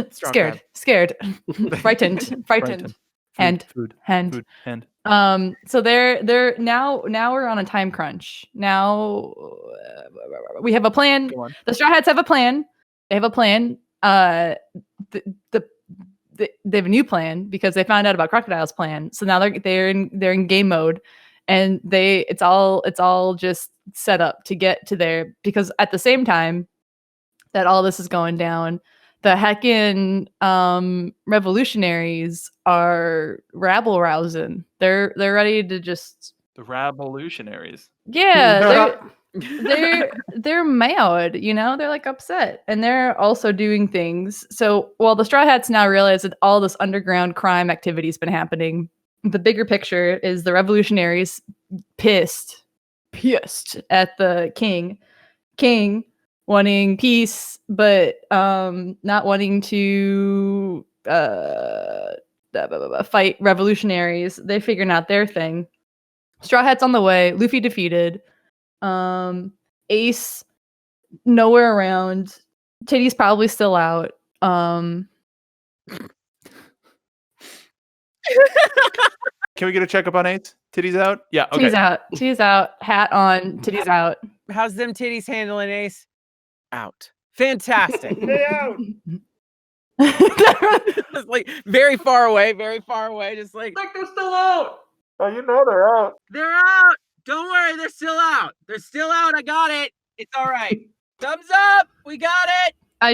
scared, frightened, hand. So they're now we're on a time crunch. Now we have a plan. The Straw Hats have a plan. They have a plan. the, they have a new plan because they found out about Crocodile's plan. So now they're in game mode, and it's all just set up to get to there, because at the same time that all this is going down, the heckin' revolutionaries are rabble rousing. They're ready to just The revolutionaries. yeah. They're mad, they're like upset, and they're also doing things. So while the Straw Hats now realize that all this underground crime activity has been happening, the bigger picture is the revolutionaries pissed at the king wanting peace, but not wanting to fight revolutionaries. They figuring out their thing. Straw Hats on the way, Luffy defeated. Ace nowhere around. Titty's probably still out. Can we get a checkup on Ace? Titty's out? Yeah, okay. Titty's out. Hat on. Titty's out. How's them titties handling, Ace? Out. Fantastic. Stay out. Just like very far away, just like They're still out. Oh, they're out. they're out. Don't worry, they're still out. They're still out. I got it. It's all right. Thumbs up. We got it. I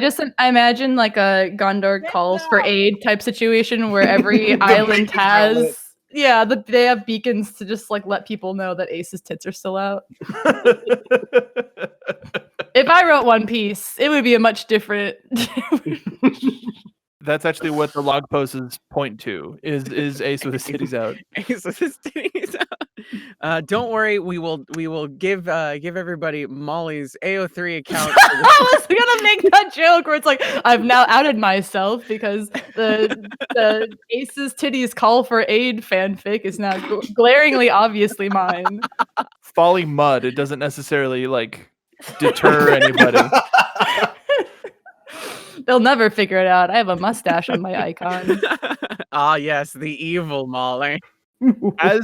imagine like a Gondor calls for aid type situation where every island has they have beacons to just like let people know that Ace's tits are still out. If I wrote One Piece, it would be a much different. That's actually what the log poses point to. Is Ace with his titties out? Ace with his titties out. Don't worry, we will give everybody Molly's AO3 account. I was gonna make that joke where it's like I've now outed myself because the Ace's titties call for aid fanfic is now glaringly obviously mine. Falling mud. It doesn't necessarily like deter anybody. They'll never figure it out. I have a mustache on my icon. Ah, yes, the evil Molly. As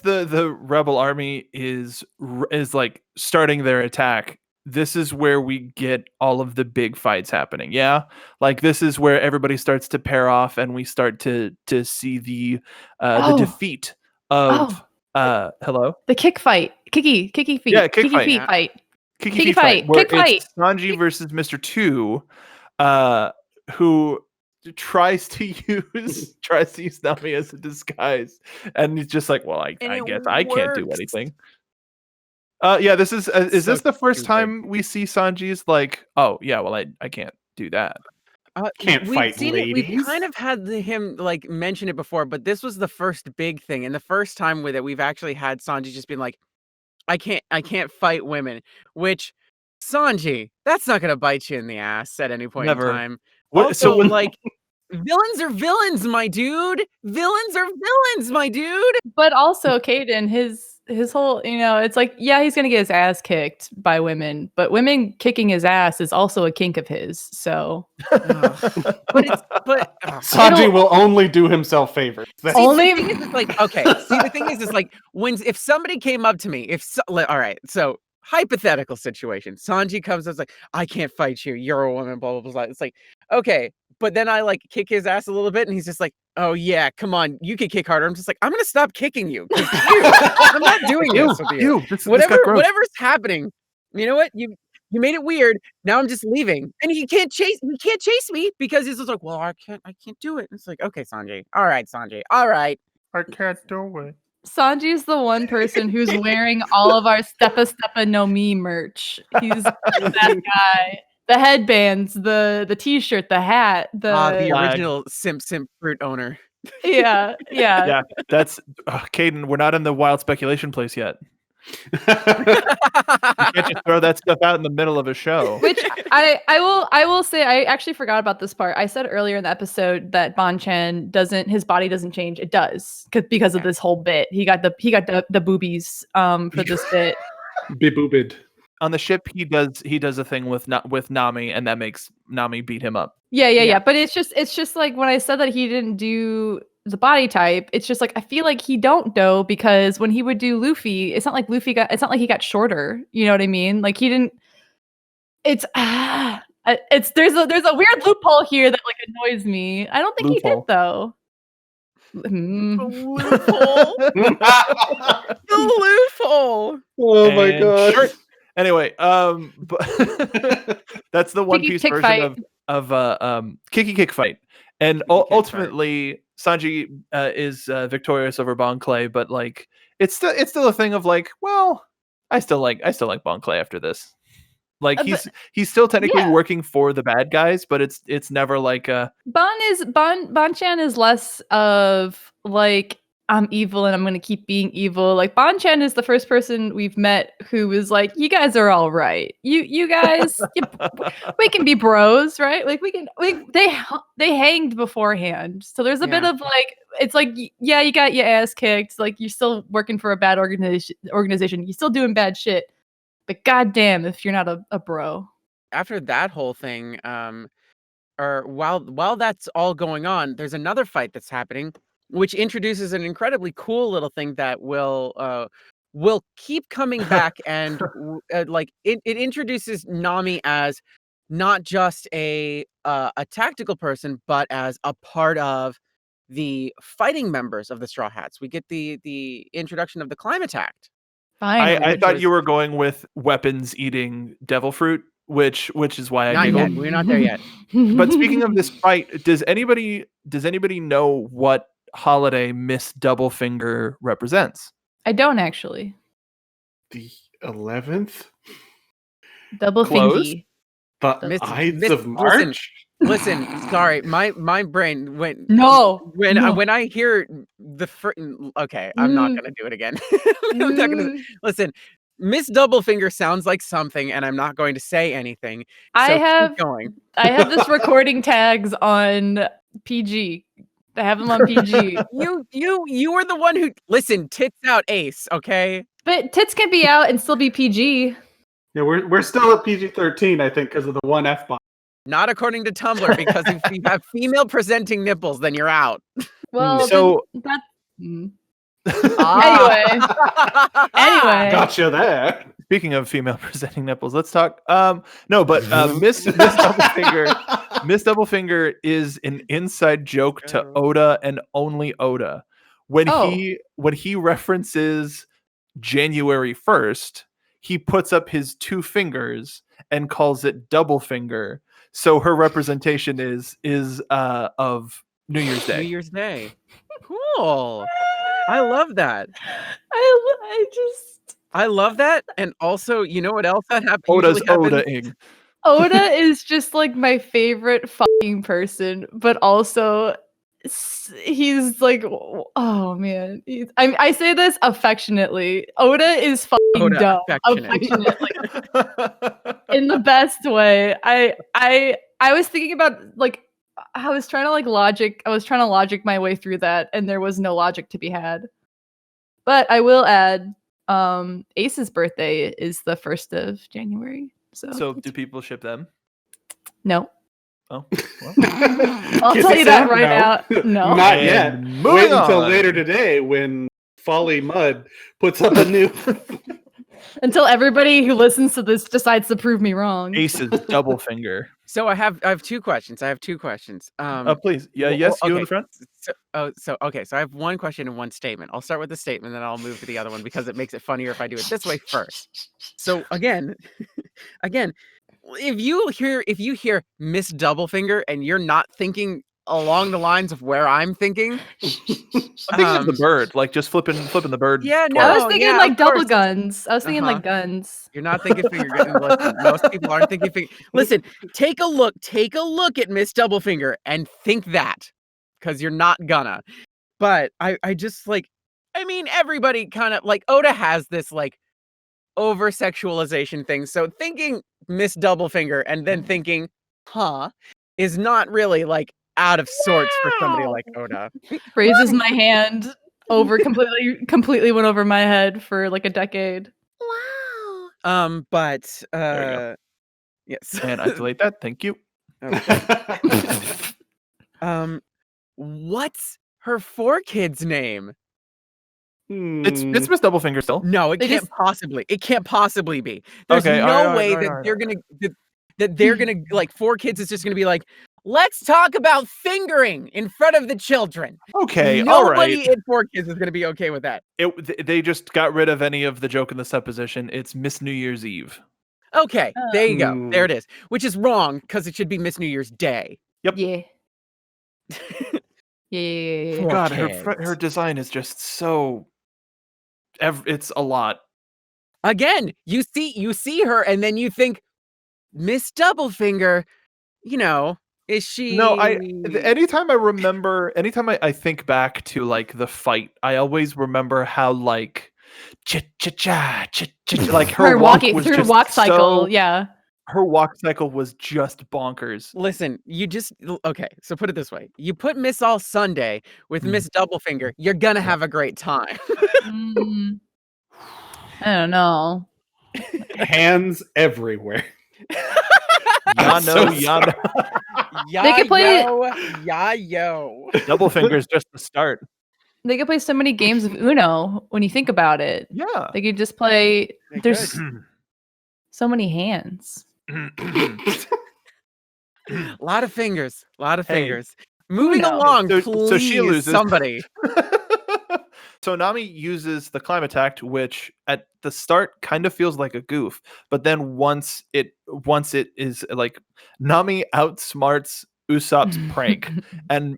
the rebel army is like starting their attack, this is where we get all of the big fights happening. Yeah, like this is where everybody starts to pair off, and we start to see the defeat of hello, the kick fight, kicky feet, yeah, kick fight. feet fight. Kick fight. Where it's Sanji versus Mr. 2, who tries to use Nami as a disguise, and he's just like, well, I guess I can't do anything. This is this the first time we see Sanji's like, oh yeah, well I can't do that. Can't fight ladies. We've kind of had him like mention it before, but this was the first big thing, and the first time with it, we've actually had Sanji just being like, I can't fight women, which Sanji, that's not gonna bite you in the ass at any point Never. in time. What, Also, so when, like, villains are villains, my dude. Villains are villains, my dude. But also, Caden, his whole, it's like, yeah, he's gonna get his ass kicked by women, but women kicking his ass is also a kink of his. So, Sanji will only do himself favors. The thing is, like, okay. See, the thing is like if somebody came up to me, all right, so hypothetical situation, Sanji comes up, it's like, I can't fight you. You're a woman. Blah blah blah. It's like, okay. But then I like kick his ass a little bit, and he's just like, "Oh yeah, come on, you can kick harder." I'm just like, I'm gonna stop kicking you. I'm not doing this with you. Whatever's happening, you know what? You made it weird. Now I'm just leaving, and he can't chase me because he's just like, well, I can't do it. It's like, okay, Sanji. All right, Sanji. All right. I can't do it. Sanji's the one person who's wearing all of our Steppa No Me merch. He's that guy. The headbands, the t-shirt, the hat, the original simp fruit owner. Yeah. Yeah, that's Caden. We're not in the wild speculation place yet. You can't just throw that stuff out in the middle of a show. Which I will say, I actually forgot about this part. I said earlier in the episode that Bon-Chan his body doesn't change. It does because of this whole bit. He got the boobies for this bit. Be boobid. On the ship, he does a thing with Nami, and that makes Nami beat him up. Yeah. But it's just like when I said that he didn't do the body type, it's just like I feel like he don't though, because when he would do Luffy, it's not like he got shorter. You know what I mean? Like he didn't. It's I There's a weird loophole here that like annoys me. I don't think he did Loophole. though. Loophole. The loophole. Oh my And god. shirt. Anyway, but that's the One Kicky Piece kick version fight. of Kiki Kick Fight. And Kick fight. ultimately Sanji is victorious over Bon Clay, but like it's still a thing of like, well, I still like Bon Clay after this. Like he's still technically yeah. working for the bad guys, but it's never like Bon-chan is less of like I'm evil and I'm gonna keep being evil. Like Bon-chan is the first person we've met who was like, you guys are all right. You guys, we can be bros, right? Like they hanged beforehand, so there's a bit of like it's like yeah, you got your ass kicked. Like you're still working for a bad organization. You're still doing bad shit. But goddamn, if you're not a bro. After that whole thing, or while that's all going on, there's another fight that's happening, which introduces an incredibly cool little thing that will keep coming back, and like it introduces Nami as not just a tactical person, but as a part of the fighting members of the Straw Hats. We get the introduction of the Climate Act. I thought you were going with weapons eating devil fruit, which is why I Not giggled. yet. We're not there yet. But speaking of this fight, does anybody know what holiday Miss Doublefinger represents? I don't actually. The 11th? Double Close. fingy. The Miss- Ides Miss- of March? Listen, sorry, my brain went No. when no. when I hear the okay, I'm not gonna do it again. I'm not gonna listen. Miss Doublefinger sounds like something, and I'm not going to say anything. So I have keep going. I have this recording tags on PG. I have them on PG. You were the one who listen. Tits out, Ace. Okay. But tits can be out and still be PG. Yeah, we're still at PG-13, I think, because of the one F-bomb. Not according to Tumblr, because if you have female presenting nipples, then you're out. Well, So- that. Anyway. Anyway. Gotcha there. Speaking of female presenting nipples, let's talk. No, but Miss Doublefinger, Miss Doublefinger is an inside joke to Oda and only Oda. When he references January 1st, he puts up his two fingers and calls it double finger. So her representation is of New Year's Day. New Year's Day. Cool. I love that. I love that. And also, you know what else that Oda's usually happens? Oda-ing. Oda is just like my favorite fucking person, but also he's like, oh man. I say this affectionately. Oda is fucking Oda, dumb. affectionate. Affectionate, like, in the best way. I was thinking about like I was trying to logic my way through that, and there was no logic to be had. But I will add, Ace's birthday is the 1st of January. So do people ship them? no. Oh, well. I'll Kiss tell you us that out? right No. now. No. Not And yet. moving Wait until on. later today when Folly Mud puts up a new... Until everybody who listens to this decides to prove me wrong. Ace's double finger. So I have two questions. Please. Yeah, yes, you in the front. So I have one question and one statement. I'll start with the statement, then I'll move to the other one because it makes it funnier if I do it this way first. So again, if you hear Miss Doublefinger and you're not thinking along the lines of where I'm thinking, I'm thinking of the bird, like just flipping the bird. Yeah, twice. I was thinking yeah, like of double course. guns. I was thinking Uh-huh. like guns. You're not thinking finger. Listen, most people aren't thinking finger. Listen, take a look at Miss Doublefinger and think that, because you're not gonna. But I just like, I mean, everybody kind of like Oda has this like over sexualization thing. So thinking Miss Doublefinger and then thinking, is not really like out of sorts for somebody like Oda. Raises my hand over completely went over my head for like a decade. Wow. But There yes. And I delete that. Thank you. What's her 4 kids' name? It's Miss Doublefinger still. No, it They can't just- possibly. It can't possibly be. There's Okay, no all right, way all right, that all right, they're all gonna. that they're gonna like 4 kids is just gonna be like, let's talk about fingering in front of the children. Okay, all right. Nobody at 4 kids is gonna be okay with that. They just got rid of any of the joke in the supposition. It's Miss New Year's Eve. Okay, there you go. Mm. There it is. Which is wrong because it should be Miss New Year's Day. Yep. Yeah. Yeah. Poor God, kids. her design is just so. It's a lot. Again, you see her, and then you think, Miss Doublefinger, is she? No, anytime I think back to like the fight, I always remember how like like Her walk walking was through just walk cycle, so- yeah. her walk cycle was just bonkers. Listen, okay. So put it this way: you put Miss All Sunday with Miss Doublefinger, you're gonna have a great time. Mm, I don't know. Hands everywhere. Y'all know, They could play- yo. Double fingers just the start. They could play so many games of Uno when you think about it. Yeah. They could just play. They There's could. so many hands. Lot of fingers. Hey, fingers. Moving Uno. along, So please, she loses. somebody. So Nami uses the climb attack, which at the start kind of feels like a goof, but then once it is like Nami outsmarts Usopp's prank and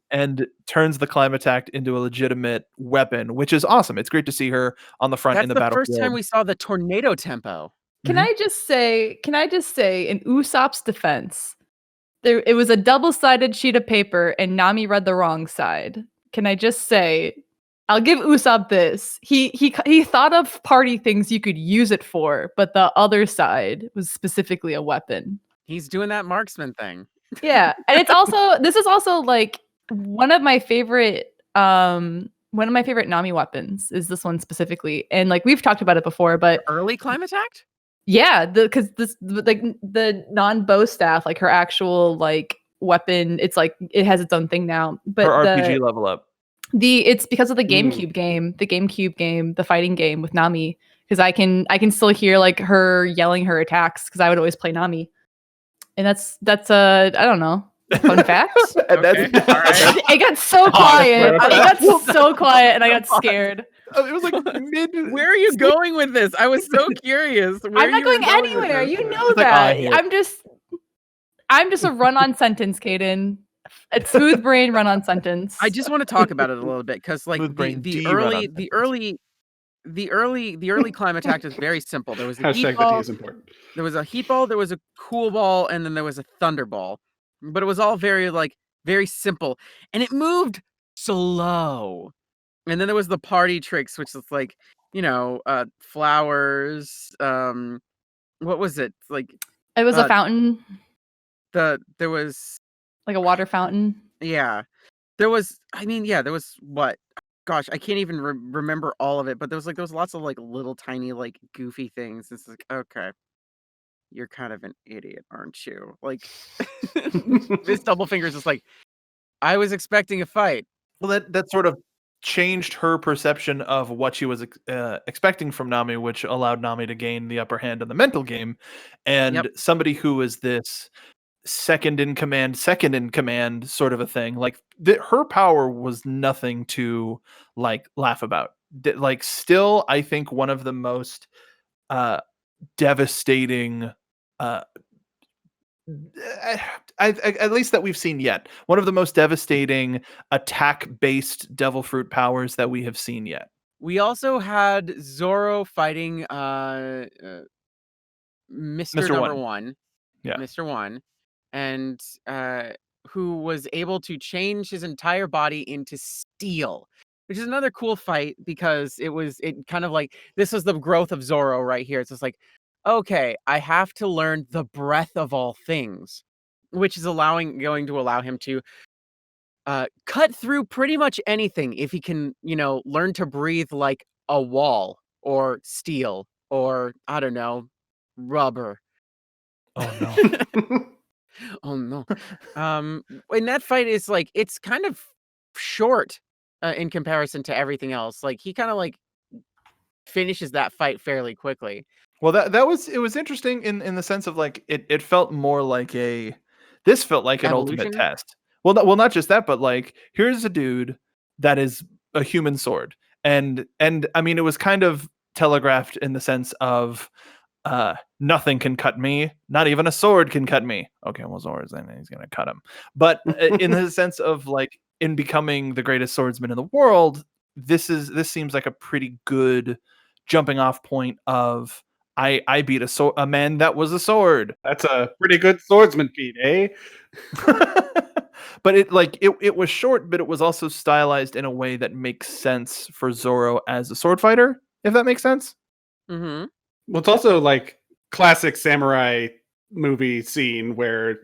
turns the climb attack into a legitimate weapon, which is awesome. It's great to see her on the front That's in the the battlefield. first time we saw the tornado tempo. Can I just say, in Usopp's defense, it was a double-sided sheet of paper and Nami read the wrong side. Can I just say, I'll give Usopp this. He thought of party things you could use it for, but the other side was specifically a weapon. He's doing that marksman thing. Yeah, and this is also like one of my favorite Nami weapons is this one specifically, and like we've talked about it before, but Early climb attack? yeah, because the non-bow staff, like her actual like weapon, it's like it has its own thing now. But Her RPG level up. it's because of the GameCube game, the fighting game with Nami, because I can still hear like her yelling her attacks because I would always play Nami, and that's I don't know, fun fact. And Okay, all right. It got so quiet. It got so quiet, and I got scared. It was like mid. Where are you going with this? I was so curious. I'm not going anywhere. You know that. I'm just a run-on sentence, Caden. A smooth brain run-on sentence. I just want to talk about it a little bit because, like, Smooth brain the D early, run-on the early climb attack is very simple. There was a heat Hashtag the T ball, is important. there was a heat ball, there was a cool ball, and then there was a thunder ball. But it was all very simple, and it moved slow. And then there was the party tricks, which is like, flowers. What was it like? It was a fountain, There was like a water fountain. Yeah. There was there was what? Gosh, I can't even remember all of it, but there was lots of like little tiny like goofy things. It's like, okay, you're kind of an idiot, aren't you? Like Miss Doublefingers is like, I was expecting a fight. Well, that sort of changed her perception of what she was expecting from Nami, which allowed Nami to gain the upper hand in the mental game. And somebody who is this second in command sort of a thing, like her power was nothing to like laugh about. Like still, I think one of the most devastating at least that we've seen yet. One of the most devastating attack-based devil fruit powers that we have seen yet. We also had Zoro fighting Mr. Number One. Yeah. Mr. One. And who was able to change his entire body into steel, which is another cool fight because it kind of like, this was the growth of Zoro right here. It's just like, okay, I have to learn the breath of all things, which is going to allow him to cut through pretty much anything if he can, learn to breathe like a wall or steel or, I don't know, rubber. Oh no. Oh no. And that fight is like, it's kind of short in comparison to everything else. Like he kind of like finishes that fight fairly quickly. Well, that was it was interesting in the sense of like it felt more like this felt like an ultimate Evolution? test. Well, not just that, but like here's a dude that is a human sword, and I mean it was kind of telegraphed in the sense of nothing can cut me, not even a sword can cut me. Okay, well, Zora's then he's gonna cut him, but in the sense of like in becoming the greatest swordsman in the world, this seems like a pretty good jumping off point of I beat a man that was a sword. That's a pretty good swordsman feat, eh? But it was short, but it was also stylized in a way that makes sense for Zoro as a sword fighter, if that makes sense. Mm-hmm. Well, it's also like classic samurai movie scene where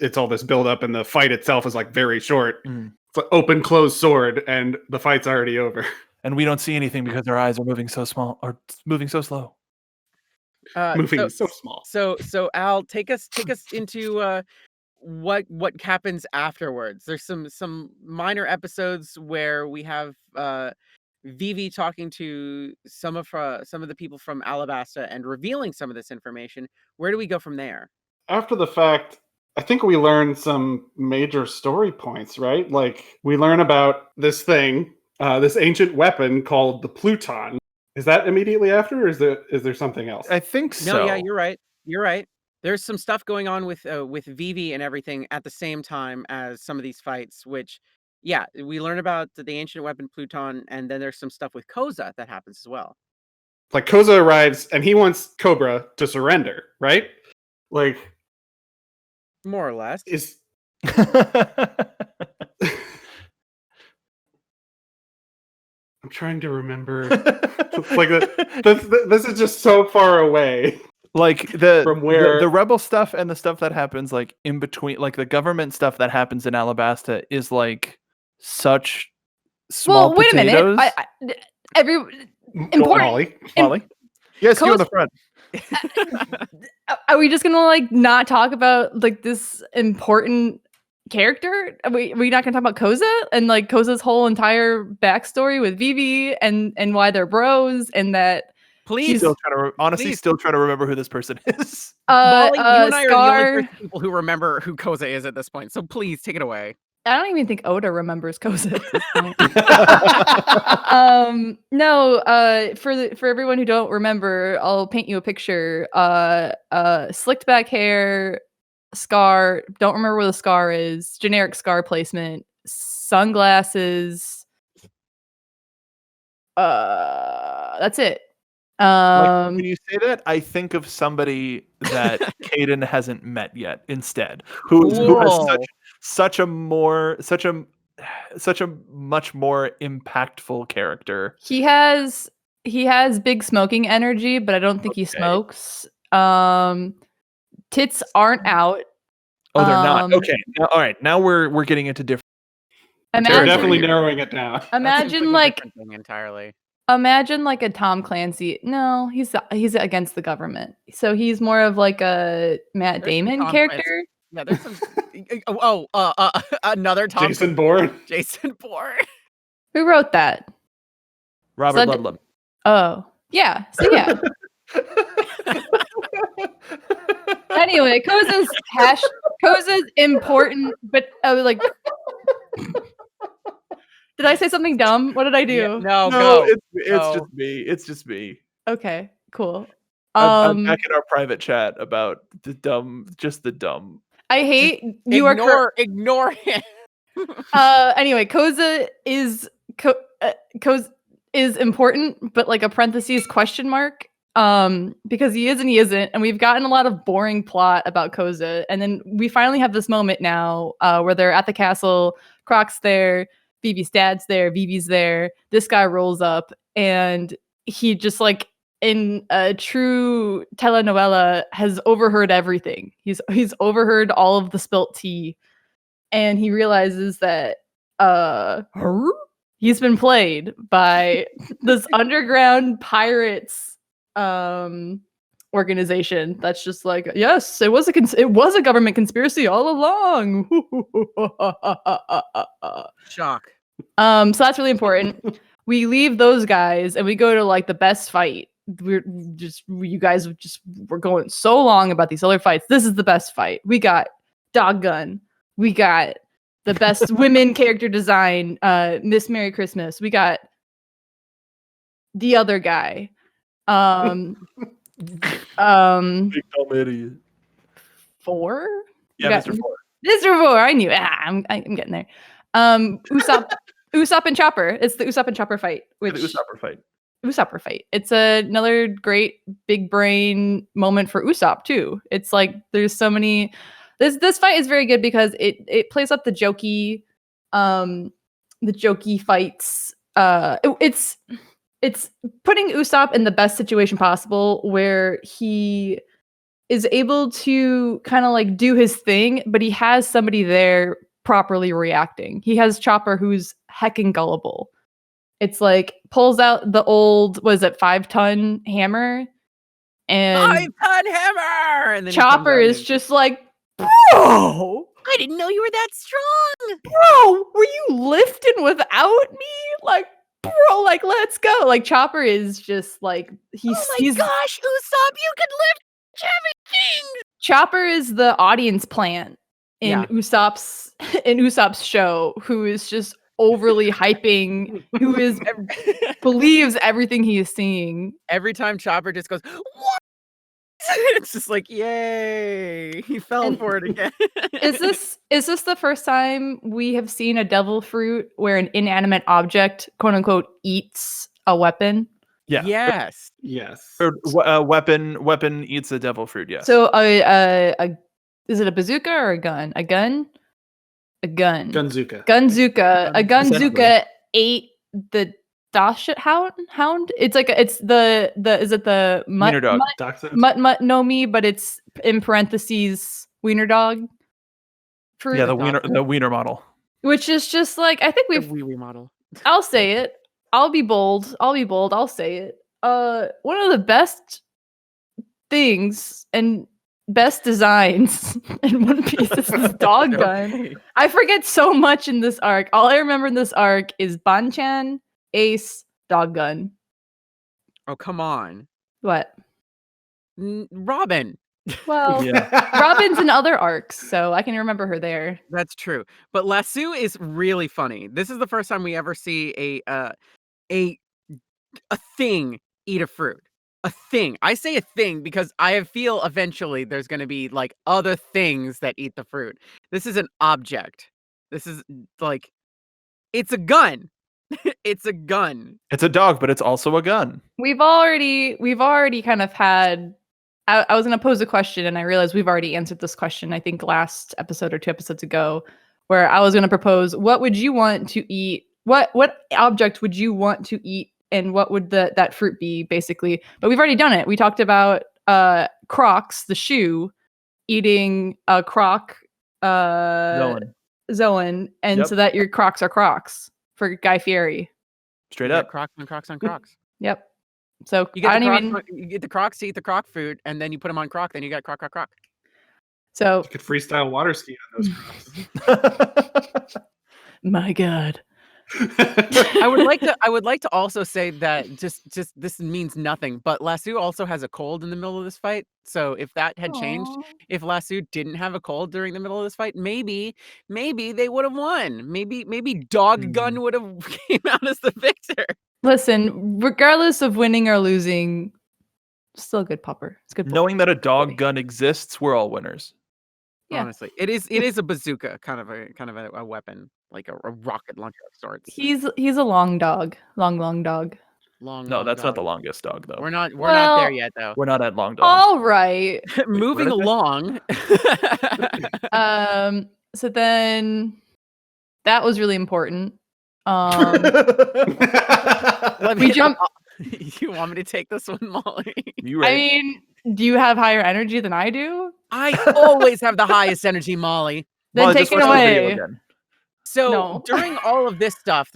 it's all this build up and the fight itself is like very short. Mm. It's like open closed sword and the fight's already over. And we don't see anything because our eyes are moving so small or moving so slow. Moving so small. So Al, take us into what happens afterwards. There's some minor episodes where we have Vivi talking to some of the people from Alabasta and revealing some of this information. Where do we go from there? After the fact, I think we learn some major story points, right? Like we learn about this thing, this ancient weapon called the Pluton. Is that immediately after, or is there something else? I think so. No, yeah, you're right. You're right. There's some stuff going on with Vivi and everything at the same time as some of these fights, which, yeah, we learn about the ancient weapon Pluton, and then there's some stuff with Koza that happens as well. Like Koza arrives and he wants Cobra to surrender, right? Like More or less. is I'm trying to remember. Like this is just so far away. Like From where the rebel stuff and the stuff that happens like in between, like the government stuff that happens in Alabasta is like such small Well, wait potatoes. a minute. Important. Molly. Yes, you in the Koza- front. Are we just gonna like not talk about like this important character? Are we not gonna talk about Koza and like Koza's whole entire backstory with Vivi and why they're bros and that Please, Still trying to Please. still trying to remember who this person is. Molly, you and I are the Scar. only people who remember who Koza is at this point. So please take it away. I don't even think Oda remembers Koza at this point. For everyone who don't remember, I'll paint you a picture. Slicked back hair, scar. Don't remember where the scar is. Generic scar placement. Sunglasses. That's it. Like, when you say that, I think of somebody that Caden hasn't met yet instead, who has such a much more impactful character. He has big smoking energy, but I don't think he smokes. Tits aren't out. Oh, they're not. Okay. All right. Now we're getting into different. They're Imagine, definitely narrowing it down. imagine like different thing entirely. imagine like a Tom Clancy. No, he's against the government, so he's more of like a Matt There's some Damon Tom character. Clancy. Yeah, there's some. Another Tom. Jason Bourne. Jason Bourne. Who wrote that? Robert So- Ludlum. Oh, yeah. So yeah. Anyway, Koza's important, but like, did I say something dumb? What did I do? Yeah, no, No, go. it's No. just me. It's just me. Okay, cool. I'm back in our private chat about the dumb. I hate you are correct. Ignore him. Anyway, Koza is important, but like a parentheses question mark. Because he is and he isn't, and we've gotten a lot of boring plot about Koza, and then we finally have this moment now where they're at the castle. Croc's there, Vivi's dad's there, Vivi's there. This guy rolls up, and he just like in a true telenovela has overheard everything. He's overheard all of the spilt tea, and he realizes that he's been played by this underground pirates organization that's just like, yes, it was a government conspiracy all along. Shock. So that's really important. We leave those guys and we go to like the best fight you guys were going so long about these other fights. This is the best fight. We got Doggun. We got the best women character design, Miss Merry Christmas. We got the other guy. Big dumb idiot. 4? Yeah, Mr. Four. Mr. 4. I knew. I'm getting there. Usopp and Chopper. It's the Usopp and Chopper fight. The Usopp fight. Usopp fight. It's another great big brain moment for Usopp too. It's like there's so many. This fight is very good because it plays up the jokey fights. It's putting Usopp in the best situation possible where he is able to kind of like do his thing, but he has somebody there properly reacting. He has Chopper who's heckin' gullible. It's like pulls out the old, was it 5-ton hammer? And 5-ton hammer! And then Chopper is just like, bro! I didn't know you were that strong. Bro, were you lifting without me? Like, bro, like, let's go. Like, Chopper is just like, Oh my gosh, Usopp, you could lift everything. Chopper is the audience plant in Usopp's show, who is just overly hyping, who is believes everything he is seeing. Every time Chopper just goes, what? It's just like, yay! He fell for it again. Is this the first time we have seen a devil fruit where an inanimate object, quote unquote, eats a weapon? Yeah. Yes. Yes. Or weapon eats a devil fruit. Yes. So is it a bazooka or a gun? A gun. Gunzuka. A Gunzuka ate the Dachshund hound. It's like is it the Wiener dog. Mutt no me, but it's in parentheses wiener dog fruit. Yeah, the wiener model. Which is just like, I think The we've. wee wee model. I'll say it. I'll be bold. I'll say it. One of the best things and best designs in One Piece is this dog gun. Okay. I forget so much in this arc. All I remember in this arc is Banchan, Ace, dog gun. Oh, come on. What? Robin. Well, Robin's in other arcs, so I can remember her there. That's true. But Lasso is really funny. This is the first time we ever see a thing eat a fruit. A thing. I say a thing because I feel eventually there's going to be like other things that eat the fruit. This is an object. This is like, it's a gun. It's a gun. It's a dog, but it's also a gun. We've already kind of had. I was going to pose a question, and I realized we've already answered this question. I think last episode or 2 episodes ago, where I was going to propose, what would you want to eat? What object would you want to eat, and what would that fruit be, basically? But we've already done it. We talked about Crocs, the shoe, eating a Croc, Zoan, and so that your Crocs are Crocs for Guy Fieri. Straight up. Crocs on Crocs on Crocs. Yep. So You get you get the Crocs to eat the Croc food, and then you put them on Croc. Then you got Croc. So You could freestyle water ski on those Crocs. my God. I would like to also say that just this means nothing, but Lasso also has a cold in the middle of this fight. So if that had changed, if Lasso didn't have a cold during the middle of this fight, maybe they would have won. Maybe Dog Gun would have came out as the victor. Listen, regardless of winning or losing, still a good pupper. It's good. Knowing that a dog gun exists, we're all winners. Yeah. Honestly, it is a bazooka, kind of a weapon, like a rocket launcher of sorts. He's a long dog. Long dog. No, that's not the longest dog though. We're not there yet though. We're not at long dog. All right. Moving what is it? along. So then that was really important. We jump. You want me to take this one, Molly? You right. I mean, do you have higher energy than I do? I always have the highest energy, Molly. Then Molly, take just it watch the video away. again. So No. during all this stuff,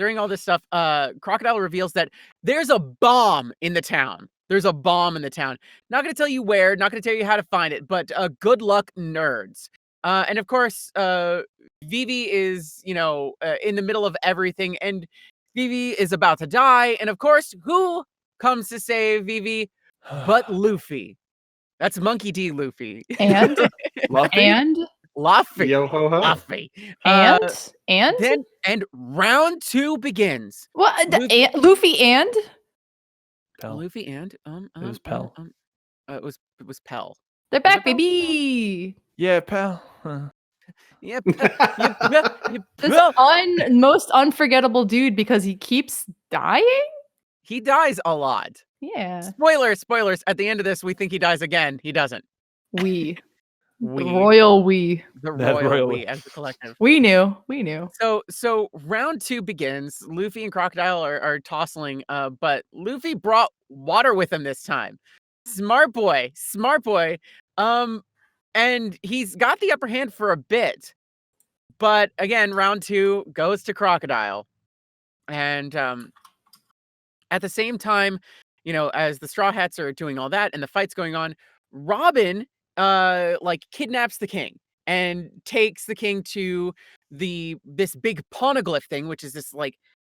Crocodile reveals that there's a bomb in the town. There's a bomb in the town. Not going to tell you where, not going to tell you how to find it, but good luck, nerds. And of course, Vivi is, in the middle of everything, and Vivi is about to die. And of course, who comes to save Vivi? but Luffy. That's Monkey D. Luffy. And Luffy? and Luffy. Yo ho ho. Luffy. and Then round 2 begins. what? Luffy- Luffy and Pell. Luffy and It was Pell. it was Pell. they're Was back, it Pell? baby. Yeah, Pell. Huh. Yep. This most unforgettable dude because he keeps dying. He dies a lot. Yeah, Spoilers. At the end of this, we think he dies again. He doesn't. we. We. The royal we. The That royal royal we we. as the collective. We knew. So round 2 begins. Luffy and Crocodile are tossing, but Luffy brought water with him this time. Smart boy. And he's got the upper hand for a bit. But again, round 2 goes to Crocodile. And at the same time, as the Straw Hats are doing all that and the fight's going on, Robin kidnaps the king and takes the king to this big poneglyph thing, which is this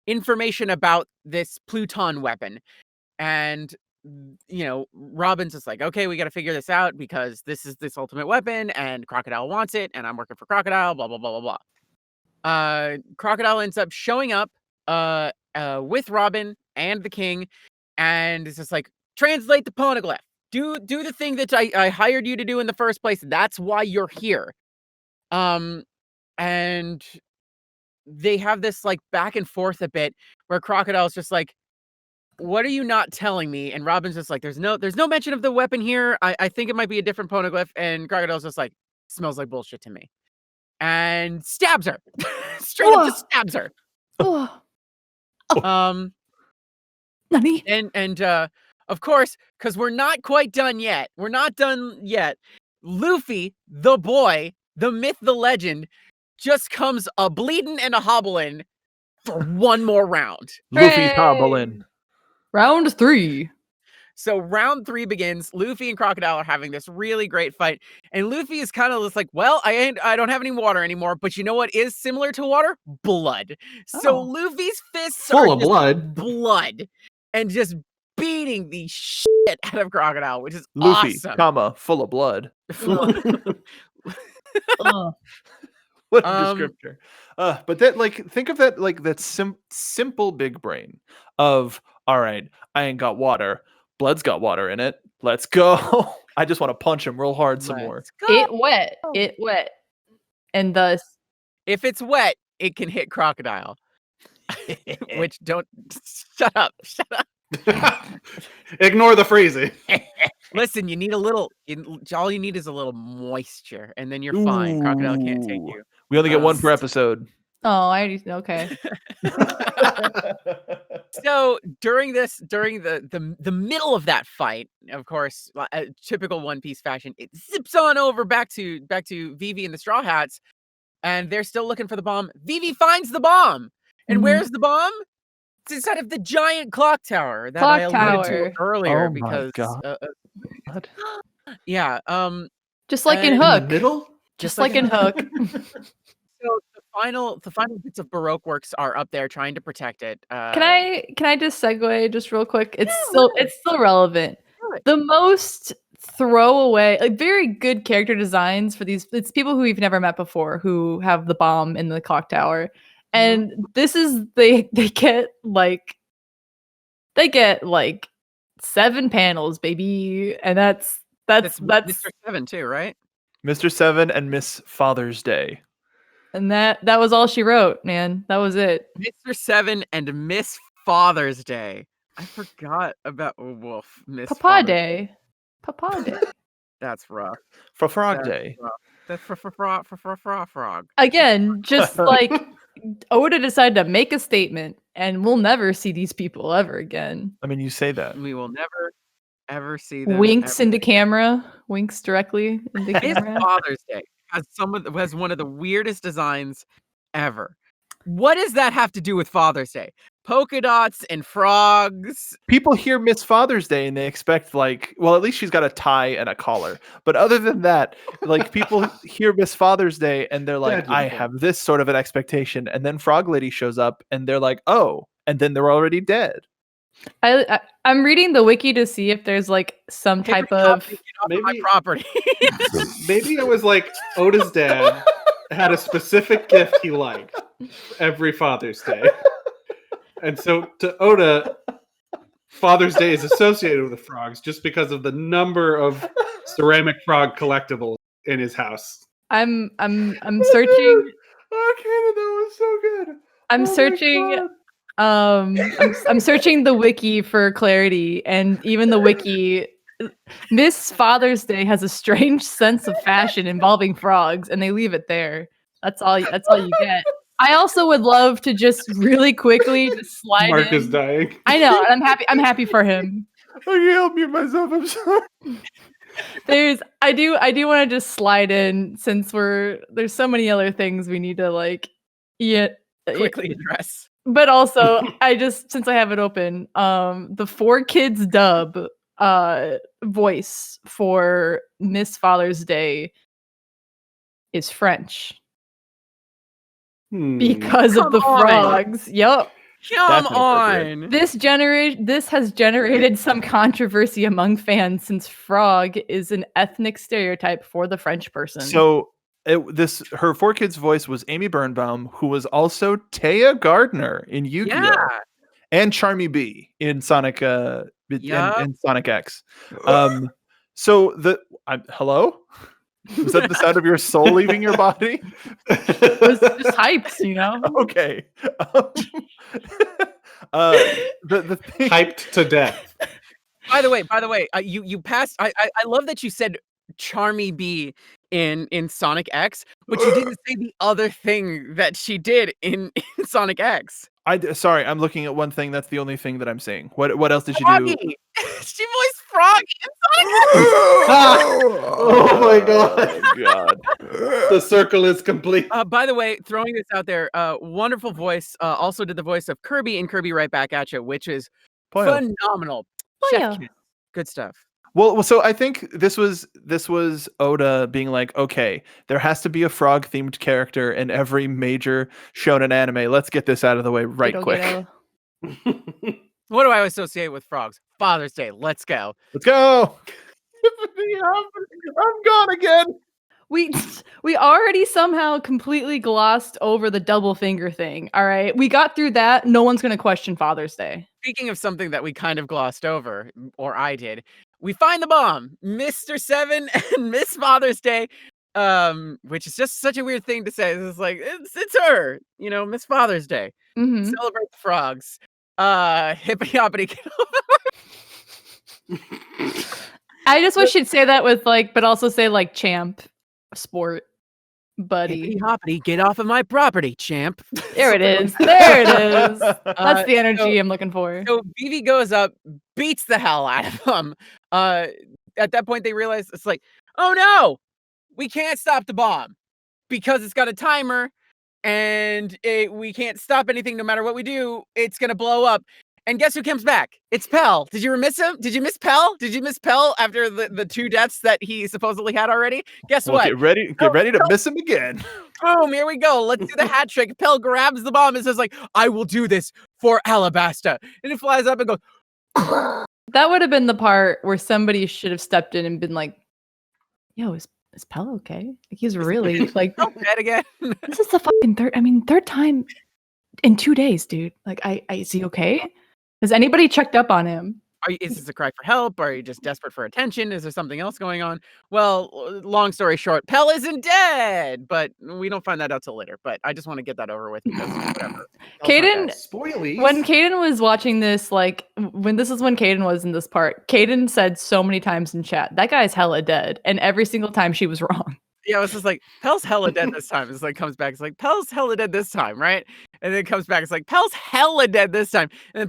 information about this Pluton weapon. And Robin's just like, okay, we got to figure this out because this is this ultimate weapon and Crocodile wants it and I'm working for Crocodile, blah, blah, blah, blah, blah. Crocodile ends up showing up with Robin and the king and it's just like, translate the poneglyph. Do the thing that I hired you to do in the first place. That's why you're here. And they have this back and forth a bit where Crocodile's just like, what are you not telling me? And Robin's just like, there's no mention of the weapon here. I think it might be a different poneglyph. And Crocodile's just like, smells like bullshit to me. And stabs her. Straight up just stabs her. Nani? And of course, because we're not quite done yet. We're not done yet. Luffy, the boy, the myth, the legend, just comes a bleeding and a hobbling for one more round. Luffy's Hooray! hobbling. Round 3. So round 3 begins. Luffy and Crocodile are having this really great fight. And Luffy is kind of just like, well, I don't have any water anymore. But you know what is similar to water? Blood. So Oh. Luffy's fists Full are of just blood. blood. And just beating the shit out of Crocodile, which is Luffy, awesome. comma, full of blood. Ugh. What a descriptor. But that think of that that simple big brain of, all right, I ain't got water. Blood's got water in it. Let's go. I just want to punch him real hard some more. It wet. And thus If it's wet, it can hit Crocodile. Which shut up. Ignore the phrasing. Listen, you need all you need is a little moisture, and then you're fine. Crocodile can't take you. We only get one per episode. oh, I already okay. So during the middle of that fight, of course, typical One Piece fashion, it zips on over back to Vivi and the Straw Hats, and they're still looking for the bomb. Vivi finds the bomb, and where's the bomb? It's inside of the giant clock tower that I alluded to earlier. Oh my because God. What? yeah, Just like in In the Hook. middle? Just like in Hook. so the final bits of Baroque works are up there trying to protect it. Can I just segue just real quick? It's still relevant. The most throwaway, very good character designs for these. It's people who we've never met before who have the bomb in the clock tower, and this is they get 7 panels, baby, and that's Mr. Seven too, right? Mr. Seven and Miss Father's Day. and that was all she wrote, man. That was it. Mr. Seven and Miss Father's Day. I forgot about Miss Papa Father's Day. Papa Day. That's rough. For Frog That's Day. rough. That's for frog. Again, just Oda decided to make a statement, and we'll never see these people ever again. I mean, you say that. We will never ever see them. Winks ever into again. camera. Winks directly into His camera. Father's Day has one of the weirdest designs ever. What does that have to do with Father's Day? Polka dots and frogs. People hear Miss Father's Day and they expect well, at least she's got a tie and a collar. But other than that, people hear Miss Father's Day and they're like, I have this sort of an expectation. And then Frog Lady shows up and they're like, oh, and then they're already dead. I'm reading the wiki to see if there's like some type of. Get off my Maybe- property. Maybe it was like Oda's dad had a specific gift he liked every Father's Day. And so to Oda, Father's Day is associated with the frogs just because of the number of ceramic frog collectibles in his house. I'm searching. Oh, Kaden, that was so good. I'm Oh my searching. God. I'm searching the wiki for clarity, and even the wiki. Miss Father's Day has a strange sense of fashion involving frogs, and they leave it there. That's all. That's all you get. I also would love to just really quickly just slide Mark in. is dying. I know, and I'm happy. I'm happy for him. I can't help mute myself. I'm sorry. I do want to just slide in since there's so many other things we need to like Quickly address. But also since I have it open, the 4Kids dub voice for Miss Father's Day is French because of the frogs. Yup. Come That's inappropriate. on. This has generated some controversy among fans since frog is an ethnic stereotype for the French person. So her 4Kids voice was Amy Birnbaum, who was also Taya Gardner in Yu-Gi-Oh! Yeah. And Charmy B in Sonic Yup. and Sonic X. Hello? Was that the sound of your soul leaving your body? It was just hyped, you know? Okay. The thing. Hyped to death. By the way, you passed. I love that you said Charmy B in Sonic X, but you didn't say the other thing that she did in Sonic X. Sorry, I'm looking at one thing. That's the only thing that I'm seeing. What else did she do? Froggy. She voiced Frog in Sonic X. Oh my God. Oh, God. The circle is complete. By the way, throwing this out there, wonderful voice. Also did the voice of Kirby in Kirby Right Back at You, which is phenomenal. Chef kiss. Good stuff. Well, so I think this was Oda being like, okay, there has to be a frog themed character in every major shonen anime. Let's get this out of the way right quick. What do I associate with frogs? Father's Day. Let's go. Let's go. I'm gone again. We already somehow completely glossed over the double finger thing. All right, we got through that. No one's going to question Father's Day. Speaking of something that we kind of glossed over, or I did, we find the bomb, Mr. Seven and Miss Father's Day, which is just such a weird thing to say. It's like it's her, Miss Father's Day. Mm-hmm. Celebrate the frogs. Hippity hoppity. I just wish you'd say that with but also say champ, sport, buddy. Hippity hoppity, get off of my property, champ. There it is. There it is. That's the energy I'm looking for. So Vivi goes up, beats the hell out of him. At that point, they realize it's like, oh no, we can't stop the bomb because it's got a timer, and we can't stop anything no matter what we do. It's gonna blow up. And guess who comes back? It's Pell. Did you miss him? Did you miss Pell? Did you miss Pell after the 2 deaths that he supposedly had already? Guess what? Get ready to miss him again. Boom, here we go. Let's do the hat trick. Pell grabs the bomb and says I will do this for Alabasta. And it flies up and goes. That would have been the part where somebody should have stepped in and been like, yo, is Pell okay? He's really dead again. This is the fucking third time in 2 days, dude. Is he okay? Has anybody checked up on him? Is this a cry for help? Are you just desperate for attention? Is there something else going on? Well, long story short, Pell isn't dead, but we don't find that out till later. But I just want to get that over with because whatever. Caden, spoilies. When Caden was watching this, when Caden was in this part, Caden said so many times in chat, that guy's hella dead. And every single time she was wrong. Yeah, it was just like, Pell's hella dead this time. It's comes back. It's like, Pell's hella dead this time, right? And then it comes back. It's like, Pell's hella dead this time. And then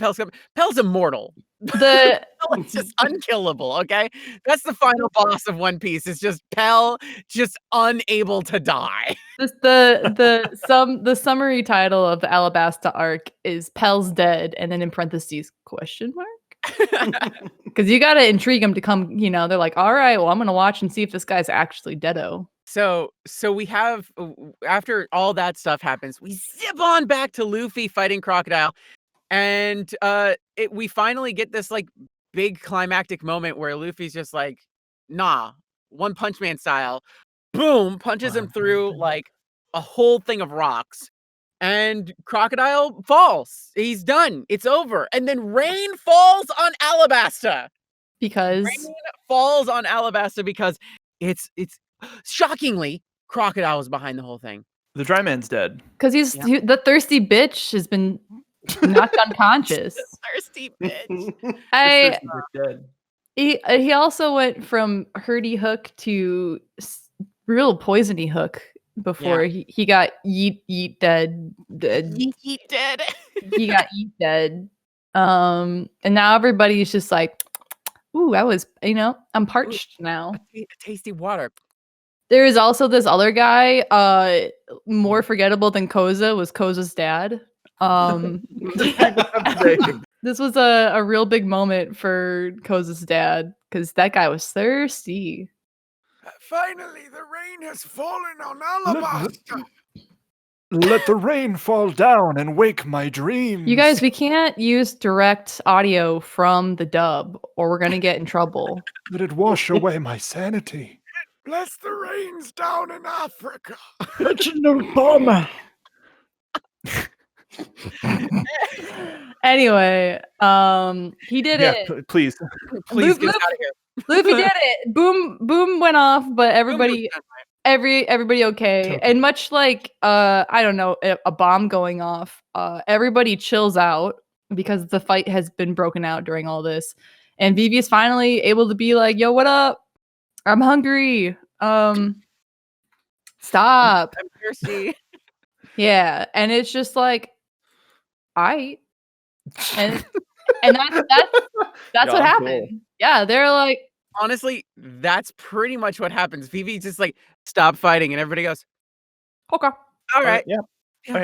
Pell's immortal. Pell's just unkillable, okay? That's the final boss of One Piece. It's just Pell just unable to die. The summary title of the Alabasta arc is Pell's dead, and then in parentheses, question mark? Because you got to intrigue them to come, they're like, all right, well, I'm going to watch and see if this guy's actually deado. So we have, after all that stuff happens, we zip on back to Luffy fighting Crocodile. And we finally get this like big climactic moment where Luffy's just like, nah, One Punch Man style, boom, punches him through like a whole thing of rocks. And Crocodile falls. He's done. It's over. And then rain falls on Alabasta. Because Rain falls on Alabasta because it's shockingly Crocodile was behind the whole thing. The dry man's dead. because the thirsty bitch has been knocked unconscious. Thirsty bitch. Dead. He also went from Hurdy Hook to real poisony Hook before he got yeet dead. Yeet dead. He got yeet dead. And now everybody's just like, ooh, I'm parched now. A tasty water. There is also this other guy, more forgettable than Koza, was Koza's dad. This was a real big moment for Koza's dad because that guy was thirsty. Finally, the rain has fallen on Alabasta. Let the rain fall down and wake my dreams. You guys, we can't use direct audio from the dub or we're gonna get in trouble. Let it wash away my sanity. Bless the rains down in Africa. Reginald Bomber. Anyway, he did it. Please. Please get us out of here. Luffy did it. Boom went off, but everybody okay. And much like I don't know, a bomb going off, everybody chills out because the fight has been broken out during all this. And Vivi is finally able to be like, yo, what up? I'm hungry. Stop. I'm thirsty. Yeah. And it's just like, and that's what happened. Cool. Yeah, they're like, Honestly, that's pretty much what happens. Vivi's just like, stop fighting, and everybody goes, okay. all right. Yeah. Okay.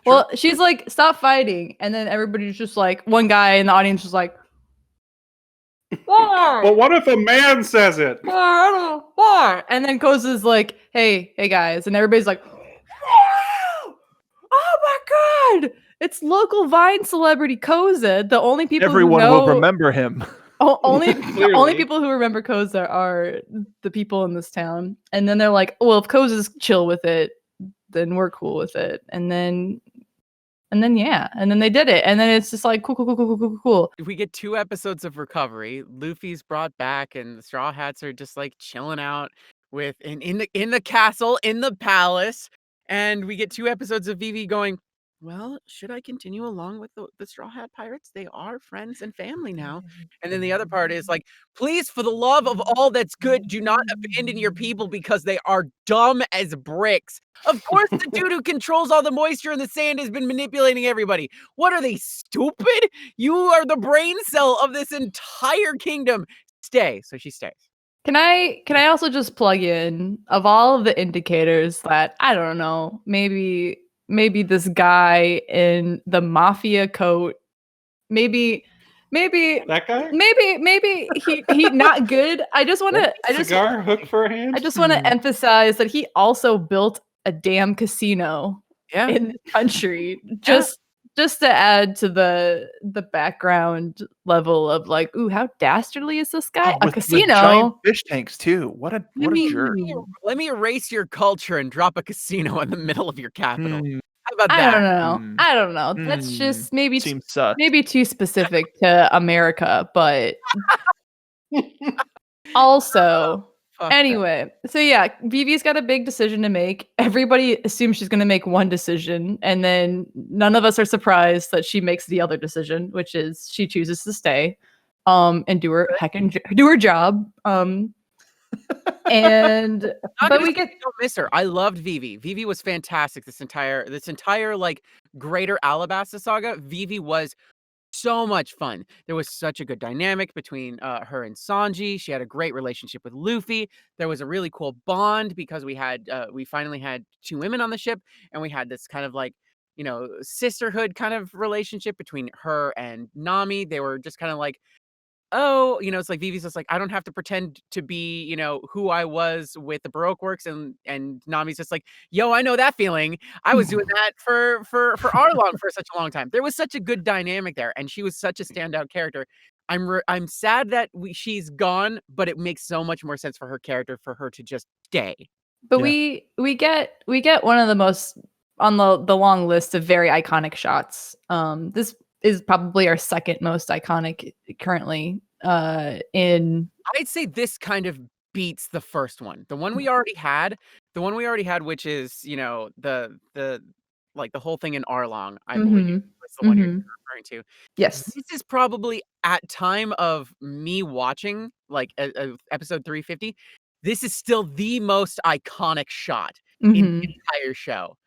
Well, she's like, stop fighting. And then everybody's just like, one guy in the audience was like, why? But what if a man says it? Why? And then Koza's like, hey guys. And everybody's like, oh my God. It's local Vine celebrity Koza. The only people Everyone who know, will remember him. only people who remember Koza are the people in this town. And then they're like, well, if Koza's chill with it, then we're cool with it. And then they did it. And then it's just like cool. We get 2 episodes of recovery. Luffy's brought back, and the Straw Hats are just like chilling out in the castle, in the palace. And we get 2 episodes of Vivi going, well, should I continue along with the Straw Hat Pirates? They are friends and family now. And then the other part is like, please, for the love of all that's good, do not abandon your people because they are dumb as bricks. Of course, the dude who controls all the moisture in the sand has been manipulating everybody. What are they, stupid? You are the brain cell of this entire kingdom. Stay. So she stays. Can I also just plug in, of all of the indicators that, I don't know, maybe this guy in the mafia coat, maybe That guy? maybe he not good. Cigar hook for a hand? I just want to emphasize that he also built a damn casino in the country just to add to the background level of like, ooh, how dastardly is this guy? A casino, with giant fish tanks too. What a jerk. Let me erase your culture and drop a casino in the middle of your capital. How about I that? don't know. I don't know. That's just maybe Seems sus. maybe too specific to America, but also. Anyway, so yeah, Vivi's got a big decision to make. Everybody assumes she's going to make one decision, and then none of us are surprised that she makes the other decision, which is she chooses to stay, and do her job. And but we don't miss her. I loved Vivi. Vivi was fantastic. This entire like greater Alabasta saga. Vivi was so much fun. There was such a good dynamic between her and Sanji. She had a great relationship with Luffy. There was a really cool bond because we finally had 2 women on the ship, and we had this kind of like, sisterhood kind of relationship between her and Nami. They were just kind of like oh, it's like Vivi's just like, I don't have to pretend to be, who I was with the Baroque works, and Nami's just like, yo, I know that feeling. I was doing that for Arlong for such a long time. There was such a good dynamic there, and she was such a standout character. I'm sad that she's gone, but it makes so much more sense for her character for her to just stay. But we get one of the most on the long list of very iconic shots. This is probably our second most iconic currently. I'd say this kind of beats the first one. The one we already had, which is the like the whole thing in Arlong, I believe, was the one you're referring to. Yes, this is probably at time of me watching like episode 350. This is still the most iconic shot in the entire show.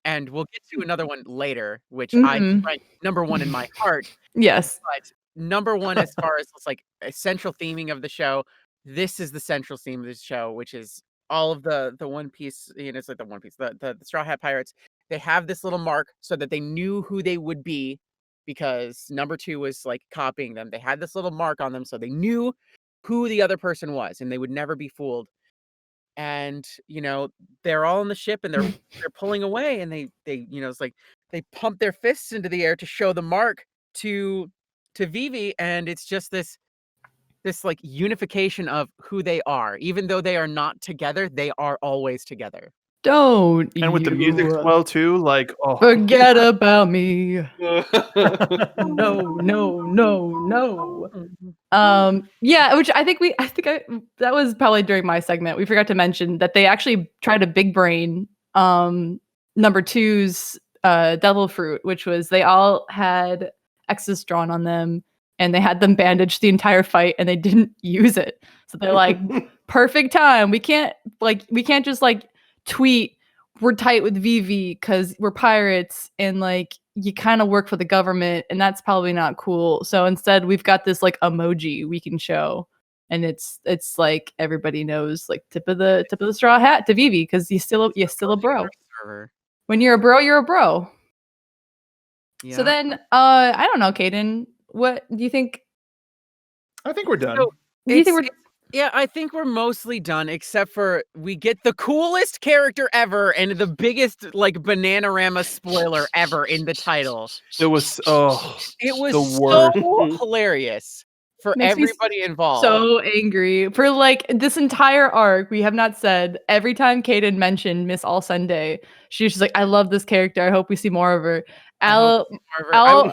And we'll get to another one later, which I rank number one in my heart. Yes. But number one, as far as it's like a central theming of the show, this is the central theme of the show, which is all of the One Piece, it's like the One Piece, the Straw Hat Pirates. They have this little mark so that they knew who they would be, because number 2 was like copying them. They had this little mark on them so they knew who the other person was, and they would never be fooled. And they're all on the ship, and they're pulling away, and they it's like they pump their fists into the air to show the mark to Vivi, and it's just this like unification of who they are. Even though they are not together, they are always together. Don't and with the music as well too, like, oh, forget about me. No. Yeah, which that was probably during my segment. We forgot to mention that they actually tried a big brain number 2's devil fruit, which was they all had X's drawn on them, and they had them bandaged the entire fight, and they didn't use it. So they're like, perfect time. We can't just like tweet we're tight with Vivi because we're pirates, and like you kind of work for the government, and that's probably not cool. So instead we've got this like emoji we can show, and it's like everybody knows, like tip of the straw hat to Vivi, because you're still a bro. When you're a bro, you're a bro. Yeah. So then I don't know, Caden, what do you think? I think we're done. So, yeah, I think we're mostly done, except for we get the coolest character ever and the biggest like Bananarama spoiler ever in the title. It was the worst. So hilarious for everybody involved. So angry for like this entire arc. We have not said, every time Caden mentioned Miss All Sunday, she's like, I love this character. I hope we see more of her. I would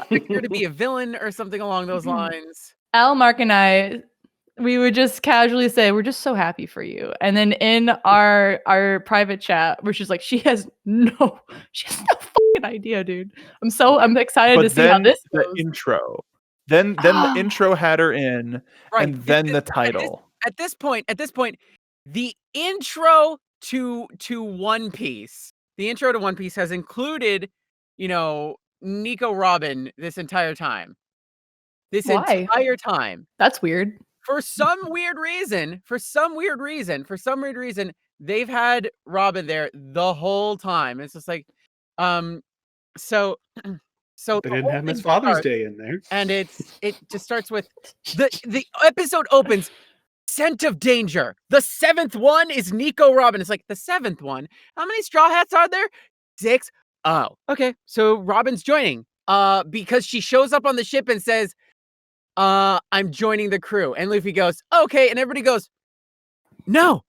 expect her to be a villain or something along those lines. Al, Mark, and I, we would just casually say, we're just so happy for you. And then in our private chat, where she's like, she has no fucking idea, dude. I'm excited to see how this goes. The intro. Then the intro had her in, right, and then the title. At this point, the intro to One Piece. The intro to One Piece has included, Nico Robin this entire time. Entire time. That's weird. For some weird reason, they've had Robin there the whole time. It's just like, so they didn't have Miss Father's Day in there, and it just starts with the episode opens. Scent of danger. The 7th one is Nico Robin. It's like, the 7th one? How many Straw Hats are there? 6. Oh, okay. So Robin's joining. Because she shows up on the ship and says, I'm joining the crew. And Luffy goes, okay. And everybody goes, no.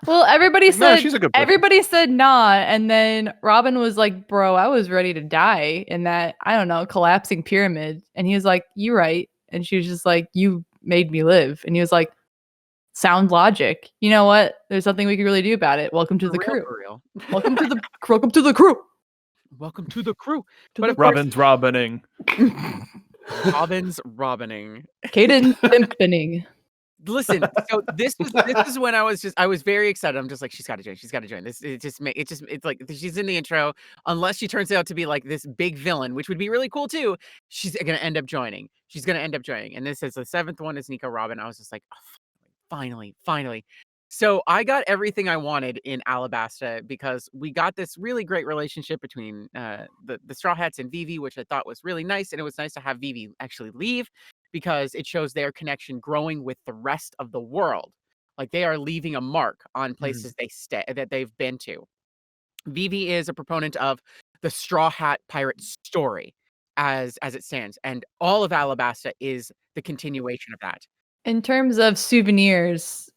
Well, everybody said nah, and then Robin was like, bro, I was ready to die in that, I don't know, collapsing pyramid. And he was like, you right. And she was just like, you made me live. And he was like, sound logic. You know what? There's something we can really do about it. Welcome to the crew. Welcome to the crew. Welcome to the crew. Robin's robbining. Robin's robbining. Caden pimping. Listen, so this is when I was very excited. I'm just like, she's got to join. It's like she's in the intro. Unless she turns out to be like this big villain, which would be really cool too. She's gonna end up joining. And this is the 7th one is Nico Robin. I was just like, oh, finally. So I got everything I wanted in Alabasta because we got this really great relationship between the Straw Hats and Vivi, which I thought was really nice. And it was nice to have Vivi actually leave because it shows their connection growing with the rest of the world. Like they are leaving a mark on places that they've been to. Vivi is a proponent of the Straw Hat Pirate story as it stands, and all of Alabasta is the continuation of that. In terms of souvenirs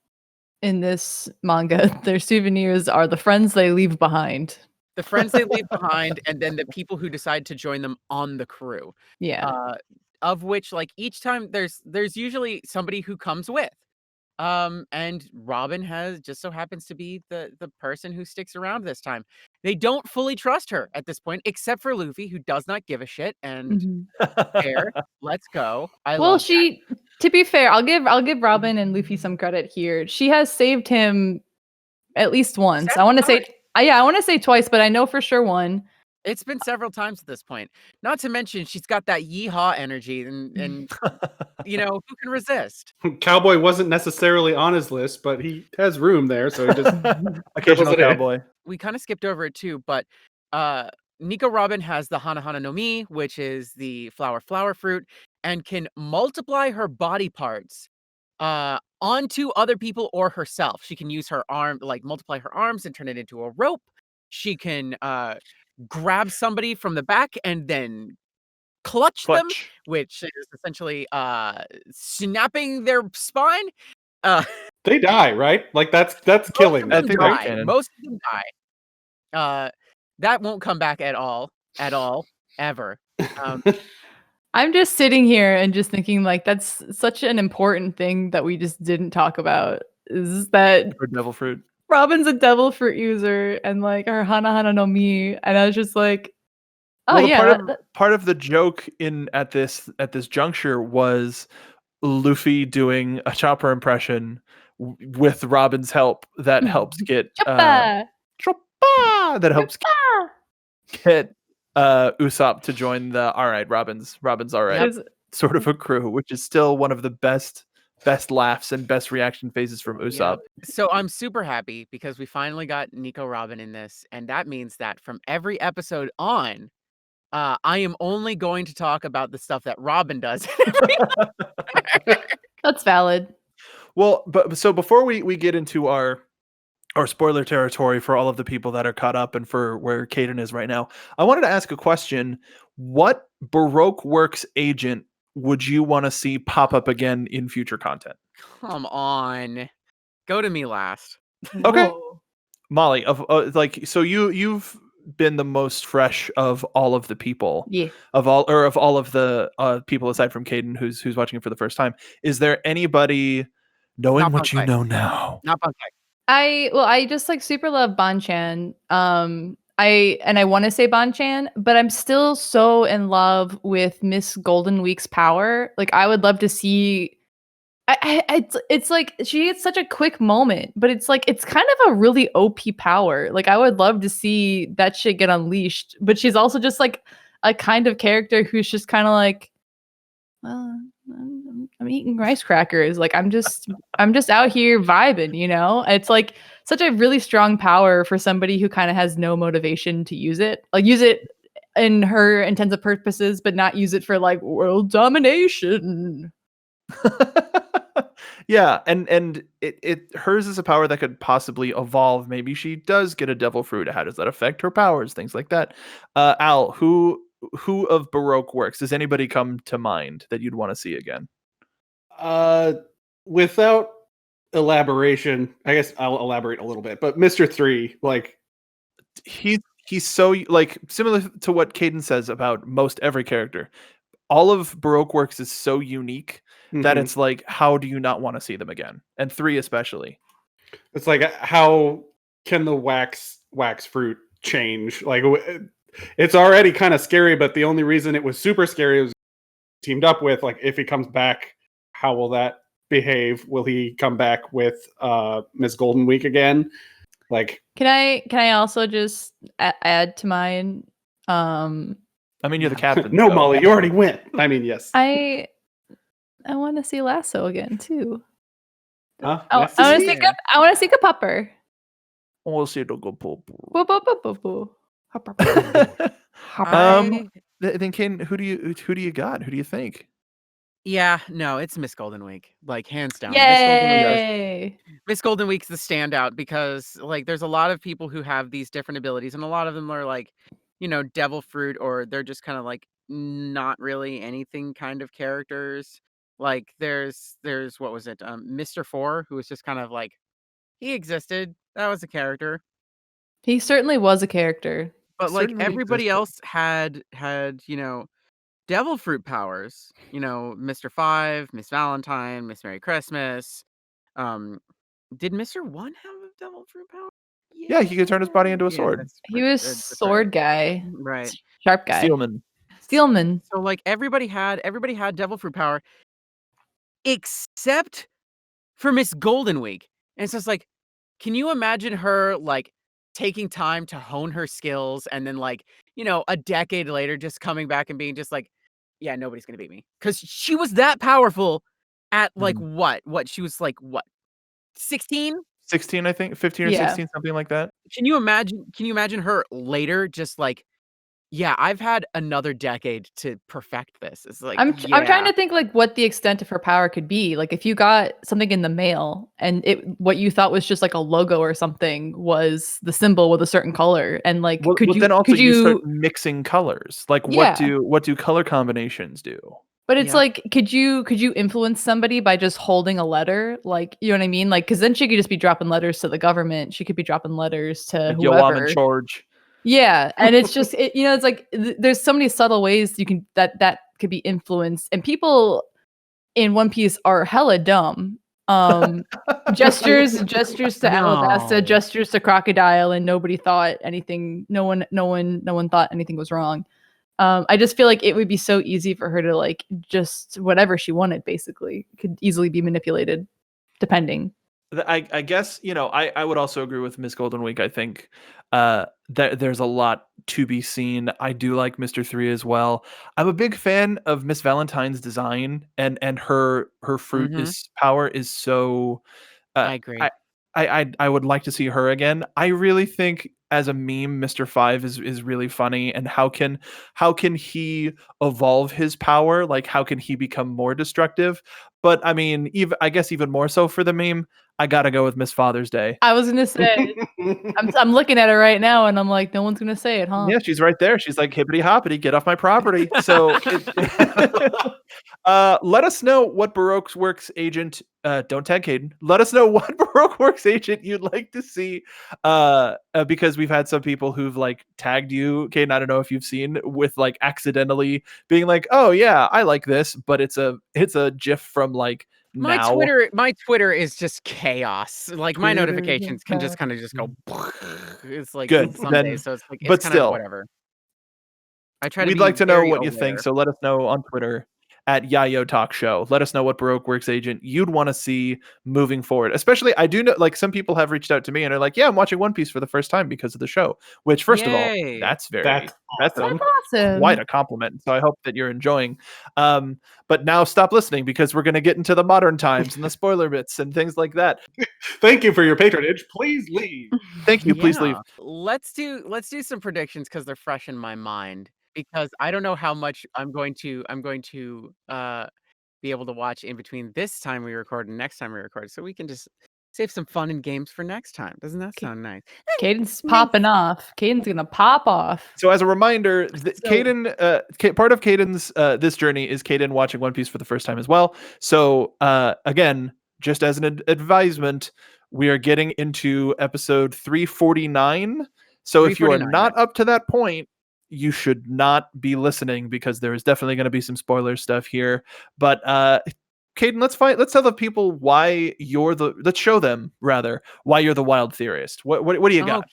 in this manga, their souvenirs are the friends they leave behind. The friends they leave behind, and then the people who decide to join them on the crew. Yeah. Of which, like, each time there's usually somebody who comes with. And Robin just so happens to be the person who sticks around this time. They don't fully trust her at this point, except for Luffy, who does not give a shit. And fair, let's go. To be fair, I'll give Robin and Luffy some credit here. She has saved him at least once. I want to say twice, but I know for sure one. It's been several times at this point. Not to mention, she's got that yeehaw energy, and you know, who can resist? Cowboy wasn't necessarily on his list, but he has room there, so he just Occasional cowboy. We kind of skipped over it too, but Nico Robin has the Hana Hana no Mi, which is the flower fruit, and can multiply her body parts onto other people or herself. She can use her arm, like multiply her arms and turn it into a rope. She can grab somebody from the back and then clutch them, which is essentially snapping their spine. They die, right? Like that's killing. Most of them die. That won't come back at all, ever. I'm just sitting here and just thinking, like, that's such an important thing that we just didn't talk about. Is that Or devil fruit? Robin's a devil fruit user, and like her Hana Hana no Mi, and I was just like, oh well, yeah. Part of the joke at this juncture was Luffy doing a Chopper impression with Robin's help that helps get Chopper! that helps get Usopp to join the all right, Robin's all right sort of a crew, which is still one of the best laughs and best reaction phases from Usopp. So I'm super happy because we finally got Nico Robin in this, and that means that from every episode on, I am only going to talk about the stuff that Robin does. That's valid. Well, but so before we get into our spoiler territory for all of the people that are caught up and for where Caden is right now, I wanted to ask a question. What Baroque Works agent would you want to see pop up again in future content? Come on. Go to me last. Okay. Whoa. Molly, so you've been the most fresh of all of the people. Yeah. Of all of the people aside from Caden who's watching it for the first time. Is there anybody, knowing Not what you Bankai. know now? Not Bankai. I just like super love Banchan. I want to say Banchan, but I'm still so in love with Miss Golden Week's power. Like I would love to see. It's like she gets such a quick moment, but it's like it's kind of a really OP power. Like I would love to see that shit get unleashed. But she's also just like a kind of character who's just kind of like, well, I'm eating rice crackers. Like I'm just out here vibing, you know? It's like such a really strong power for somebody who kind of has no motivation to use it. Like use it in her intensive purposes, but not use it for like world domination. Yeah, and it hers is a power that could possibly evolve. Maybe she does get a devil fruit. How does that affect her powers? Things like that. Al, who of Baroque Works, does anybody come to mind that you'd want to see again? Without elaboration, I guess I'll elaborate a little bit. But Mr. 3, like he's so like similar to what Caden says about most every character. All of Baroque Works is so unique that it's like, how do you not want to see them again? And 3 especially. It's like, how can the wax fruit change? Like, it's already kind of scary, but the only reason it was super scary was teamed up with, like, if he comes back, how will that behave? Will he come back with Miss Golden Week again? Like, can I also just add to mine? I mean, you're the captain. No, Molly, you already went. I mean, yes. I want to see Lasso again too. Huh? I Yes. want to see I want to see a pupper. We'll see. It'll go pull. Boo, boo, boo, boo, boo. Hopper, hopper. Then Caden, who do you got? Who do you think? Yeah, no, it's Miss Golden Week, like hands down. Yay! Miss Golden Week's the standout because like there's a lot of people who have these different abilities, and a lot of them are like, devil fruit, or they're just kind of like not really anything kind of characters. Like there's what was it? Mr. Four, who was just kind of like he existed. That was a character. He certainly was a character. But like Certainly everybody existed. else had devil fruit powers. Mr. Five, Miss Valentine, Miss Merry Christmas. Did Mr. One have a devil fruit power? Yeah, he could turn his body into a Yeah, sword. He was that's right. sword guy, Right. sharp guy, Steelman. Steelman. So like everybody had devil fruit power except for Miss Golden Week. And it's just like, can you imagine her like taking time to hone her skills and then like, a decade later just coming back and being just like, yeah, nobody's gonna beat me. Because she was that powerful at like what? She was like what? 16? 16, I think. 15 or Yeah. 16, something like that. Can you imagine her later just like, yeah, I've had another decade to perfect this. It's like I'm trying to think like what the extent of her power could be. Like if you got something in the mail and what you thought was just like a logo or something was the symbol with a certain color, and like then also you start mixing colors. Like what do color combinations do? But it's like, could you influence somebody by just holding a letter? Like, you know what I mean? Like, because then she could just be dropping letters to the government. She could be dropping letters to Like, whoever. yo, I'm in charge. Yeah, and it's just it's like there's so many subtle ways you can that could be influenced, and people in One Piece are hella dumb. Gestures to Alabasta, gestures to Crocodile, and nobody thought anything. No one thought anything was wrong. I just feel like it would be so easy for her to like just whatever she wanted, basically, could easily be manipulated, depending. I guess, I would also agree with Miss Golden Week. I think that there's a lot to be seen. I do like Mr. 3 as well. I'm a big fan of Miss Valentine's design, and her fruit power is so I agree. I would like to see her again. I really think as a meme, Mr. Five is really funny. And how can he evolve his power? Like how can he become more destructive? But I mean, I guess even more so for the meme, I gotta go with Miss Father's Day. I was gonna say, I'm looking at her right now, and I'm like, no one's gonna say it, huh? Yeah, she's right there. She's like, hippity hoppity, get off my property. So let us know what Baroque Works agent. Don't tag Caden. Let us know what Baroque Works agent you'd like to see. Because we've had some people who've like tagged you, Caden. I don't know if you've seen, with like accidentally being like, oh yeah, I like this, but it's a GIF from like my now. Twitter is just chaos. Like my notifications can just kind of just go. It's like good. Sunday, so it's like but still whatever. I try to. We'd like to know what you think, so let us know on Twitter at Yayo Talk Show. Let us know what Baroque Works agent you'd want to see moving forward. Especially, I do know, like, some people have reached out to me and are like, yeah, I'm watching One Piece for the first time because of the show. Which, first of all, that's awesome. Quite a compliment. So I hope that you're enjoying. But now stop listening, because we're going to get into the modern times and the spoiler bits and things like that. Thank you for your patronage. Please leave. Thank you. Please leave. Let's do some predictions because they're fresh in my mind. Because I don't know how much I'm going to be able to watch in between this time we record and next time we record, so we can just save some fun and games for next time. Doesn't that sound nice? Caden's popping off. Caden's gonna pop off. So as a reminder, Caden, part of Caden's this journey is Caden watching One Piece for the first time as well. So again, just as an advisement, we are getting into episode 349. So if you are not up to that point, you should not be listening, because there is definitely going to be some spoiler stuff here. But Caden, let's tell the people why let's show them rather why you're the wild theorist. What do you got?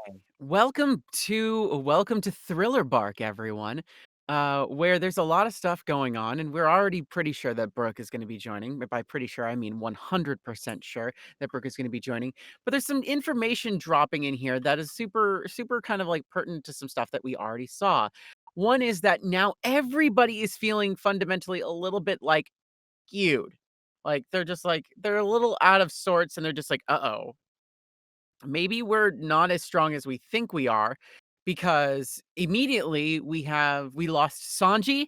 Okay. Welcome to Thriller Bark, everyone. Where there's a lot of stuff going on, and we're already pretty sure that Brooke is going to be joining. But by pretty sure, I mean 100% sure that Brooke is going to be joining. But there's some information dropping in here that is super, super kind of like pertinent to some stuff that we already saw. One is that now everybody is feeling fundamentally a little bit like skewed. Like they're just like they're a little out of sorts, and they're just like, uh-oh, maybe we're not as strong as we think we are, because immediately we lost Sanji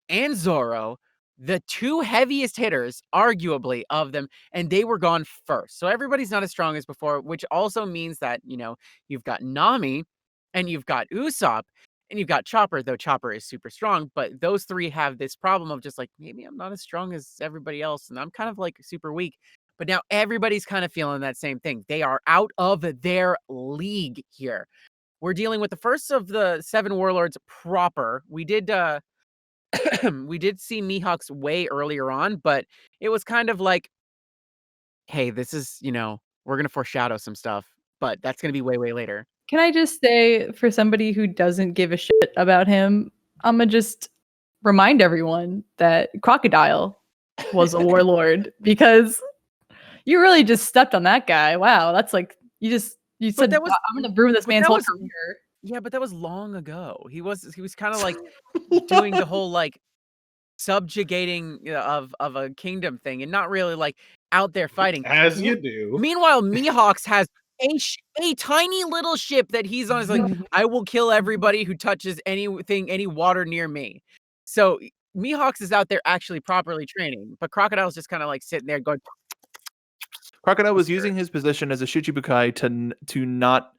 and Zoro, the two heaviest hitters, arguably, of them, and they were gone first. So everybody's not as strong as before, which also means that, you've got Nami and you've got Usopp and you've got Chopper, though Chopper is super strong, but those three have this problem of just like, maybe I'm not as strong as everybody else and I'm kind of like super weak. But now everybody's kind of feeling that same thing. They are out of their league here. We're dealing with the first of the 7 warlords proper. We did we did see Mihawk's way earlier on, but it was kind of like, hey, this is, we're going to foreshadow some stuff, but that's going to be way, way later. Can I just say, for somebody who doesn't give a shit about him, I'm going to just remind everyone that Crocodile was a warlord, because you really just stepped on that guy. Wow, that's like, you said, that was- I'm going to ruin this man's whole career. Yeah, but that was long ago. He was kind of like doing the whole like subjugating of a kingdom thing, and not really like out there fighting. As you do. Meanwhile, Mihawks has a tiny little ship that he's on. Is like, I will kill everybody who touches any water near me. So Mihawks is out there actually properly training, but Crocodile's just kind of like sitting there going. Crocodile was using his position as a Shichibukai to not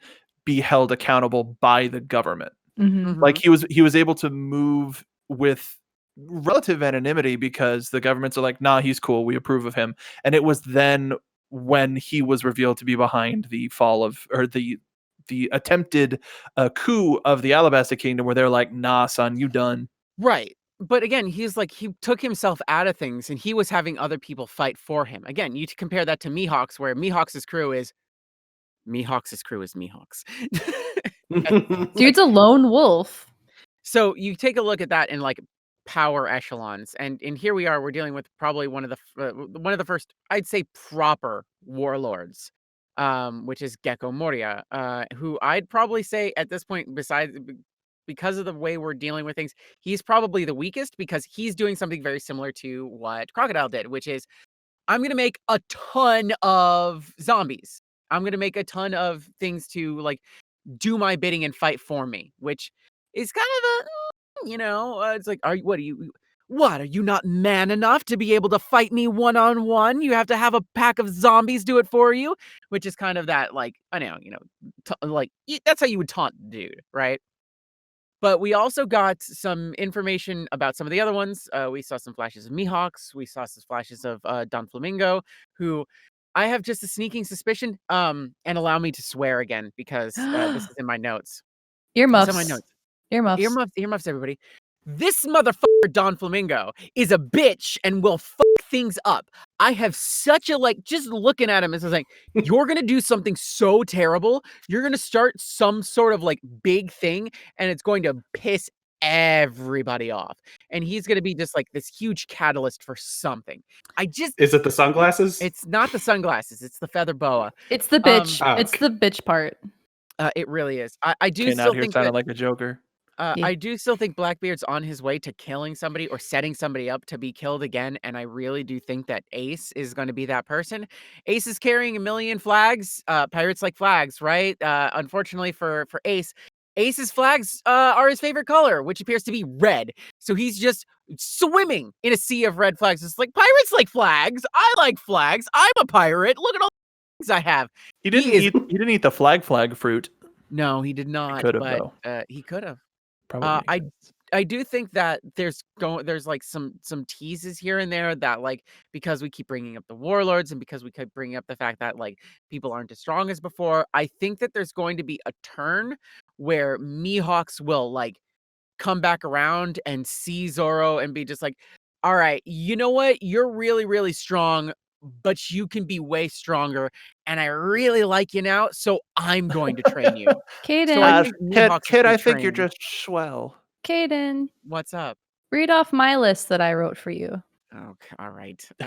be held accountable by the government. Like he was able to move with relative anonymity because the governments are like, nah, he's cool, we approve of him. And it was then when he was revealed to be behind the fall of, or the attempted coup of the Alabasta Kingdom, where they're like, nah, son, you done. Right. But again, he's like, he took himself out of things and he was having other people fight for him. Again, you compare that to Mihawks, where Mihawks' crew is Mihawks. Dude's a lone wolf. So you take a look at that in like power echelons, and here we are. We're dealing with probably one of the first, I'd say, proper warlords, which is Gecko Moria, who I'd probably say at this point, because of the way we're dealing with things, he's probably the weakest, because he's doing something very similar to what Crocodile did, which is, I'm going to make a ton of zombies. I'm going to make a ton of things to like do my bidding and fight for me, which is kind of it's like, are you not man enough to be able to fight me one-on-one? You have to have a pack of zombies do it for you, which is kind of that, like, I know, that's how you would taunt the dude, right? But we also got some information about some of the other ones. We saw some flashes of Mihawks. We saw some flashes of Don Flamingo, who I have just a sneaking suspicion. And allow me to swear again, because this is in my notes. Earmuffs. It's in my notes. Earmuffs, everybody. This motherfucker, Don Flamingo, is a bitch and will fuck things up. I have such a, just looking at him, it's like, you're going to do something so terrible. You're going to start some sort of, big thing, and it's going to piss everybody off. And he's going to be just, this huge catalyst for something. Is it the sunglasses? It's not the sunglasses. It's the feather boa. It's the bitch. It's okay. the bitch part. It really is. I do Still still here think sounded that... like a Joker. Yeah. I do still think Blackbeard's on his way to killing somebody or setting somebody up to be killed again, and I really do think that Ace is going to be that person. Ace is carrying 1,000,000 flags. Pirates like flags, right? Unfortunately for Ace, Ace's flags are his favorite color, which appears to be red. So he's just swimming in a sea of red flags. It's like, pirates like flags. I like flags. I'm a pirate. Look at all the flags I have. He didn't eat the flag fruit. No, he did not. Could have, but though. He could have. Probably. I do think that there's some teases here and there that, because we keep bringing up the warlords and because we keep bringing up the fact that people aren't as strong as before, I think that there's going to be a turn where Mihawks will come back around and see Zoro and be just like, all right, you know what? You're really, really strong, but you can be way stronger, and I really like you now, so I'm going to train you. Kaden. So I think Mihawks Kid, will I be think you're trained. just swell. Kaden, What's up? read off my list that I wrote for you. Okay, all right. Yay!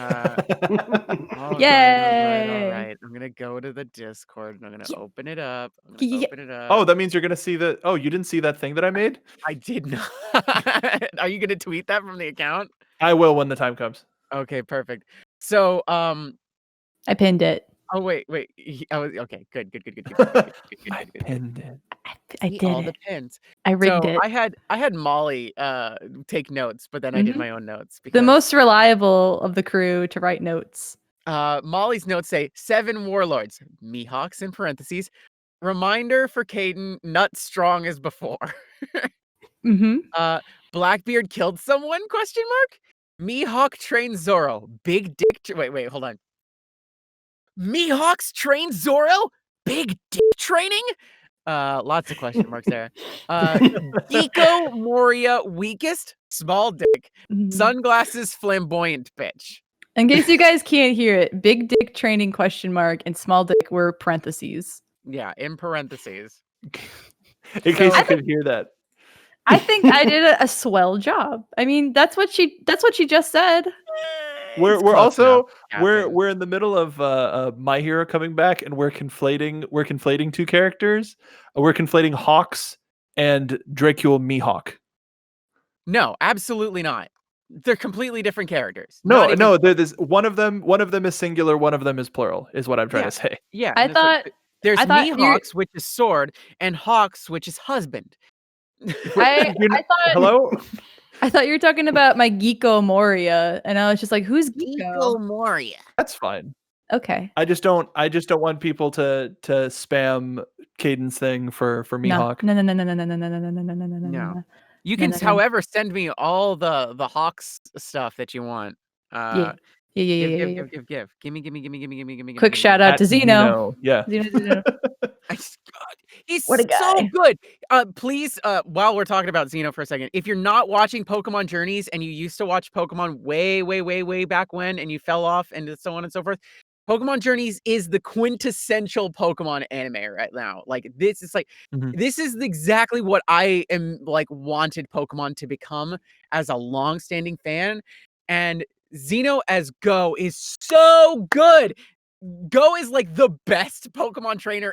All right. I'm gonna go to the Discord and I'm gonna open it up. Yeah. Oh, that means you're gonna see the. Oh, you didn't see that thing that I made? I did not. Are you gonna tweet that from the account? I will when the time comes. Okay, perfect. So I pinned it. oh wait. Okay, good. I pinned it. I See, did all it. the pins. I rigged So it. I had Molly take notes, but then I did Mhm. my own notes The because most reliable of the crew to write notes. Molly's notes say 7 warlords, Mihawks in parentheses. Reminder for Caden, not strong as before. Mm-hmm. Blackbeard killed someone? ? Mihawk trained Zoro. Big dick. Wait, hold on. Mihawks trained Zoro? Big dick training? Lots of question marks there. Geeko Moria weakest? Small dick. Mhm. Sunglasses flamboyant bitch. In case you guys can't hear it, big dick training ? And small dick were parentheses. Yeah, in parentheses. In case So- you could hear that. I think I did a swell job. I mean, that's what she just said. We're It's close also enough, Captain. we're in the middle of My Hero coming back, and we're conflating two characters. We're conflating Hawks and Dracule Mihawk. No, absolutely not. They're completely different characters. No, Not even- no, there's one of them is singular, one of them is plural, is what I'm trying to say. Yeah, I and it's like, thought- there's I thought you're- Mihawks, which is sword, and Hawks, which is husband. I thought Hello? I thought you were talking about my Geeko Moria, and I was just like, "Who's Geeko?" Moria. That's fine. Okay, I just don't want people to spam Caden's thing for Mihawk. no. No. You can, no. however, send me all the Hawks stuff that you want. Yeah. Give. Gimme. Quick shout out At to Zeno. Yeah. Zeno. God, he's What a so guy. good. Please, while we're talking about Xeno for a second, if you're not watching Pokemon Journeys and you used to watch Pokemon way back when and you fell off and so on and so forth, Pokemon Journeys is the quintessential Pokemon anime right now. Like this is like this is exactly what I am like wanted Pokemon to become as a long-standing fan. And Xeno as Go is so good. Go is like the best Pokemon trainer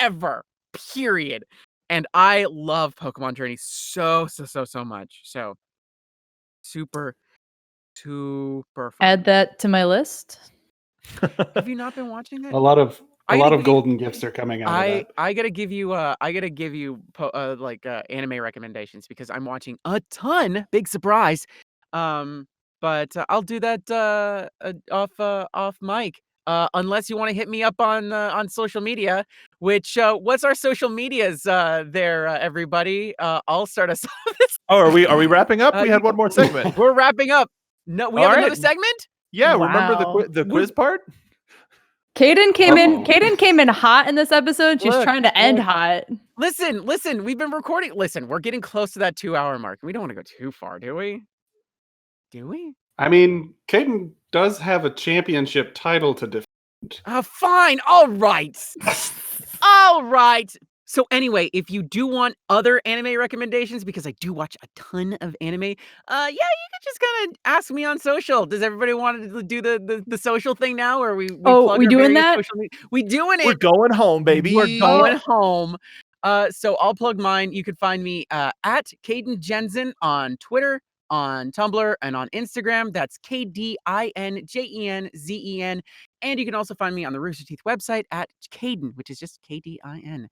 ever. Period. And I love Pokemon Journey so much. So super fun. Add that to my list. Have you not been watching it? A lot of I gotta give you- golden gifts are coming out of that. I gotta give you anime recommendations because I'm watching a ton. Big surprise. But I'll do that off mic. Unless you want to hit me up on social media, which what's our social medias there, everybody? I'll start us off. Oh, are we wrapping up? We had one more segment. We're wrapping up. No, we have All another right. segment. Yeah, Wow. remember the quiz part? Caden came in hot in this episode. She's Look, trying to end hot. Listen. We've been recording. Listen, we're getting close to that 2-hour mark. We don't want to go too far, do we? Do we? I mean, Caden does have a championship title to defend. Fine. All right. All right. So anyway, if you do want other anime recommendations, because I do watch a ton of anime, you can just kind of ask me on social. Does everybody want to do the social thing now, or we plug we our doing various that? social we doing it. We're going home, baby. We're going home. So I'll plug mine. You can find me at Caden Jensen on Twitter, on Tumblr, and on Instagram. That's KDINJENZEN. And you can also find me on the Rooster Teeth website at Caden, which is just KDIN.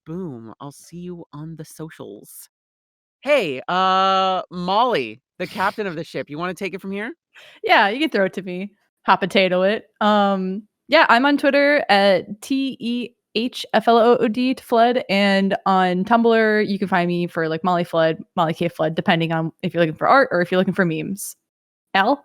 Boom. I'll see you on the socials. Hey, Molly, the captain of the ship. You want to take it from here? Yeah, you can throw it to me. Hot potato it. Yeah, I'm on Twitter at TEHFLOOD Flood, and on Tumblr you can find me for like Molly Flood, Molly K Flood, depending on if you're looking for art or if you're looking for memes. Al?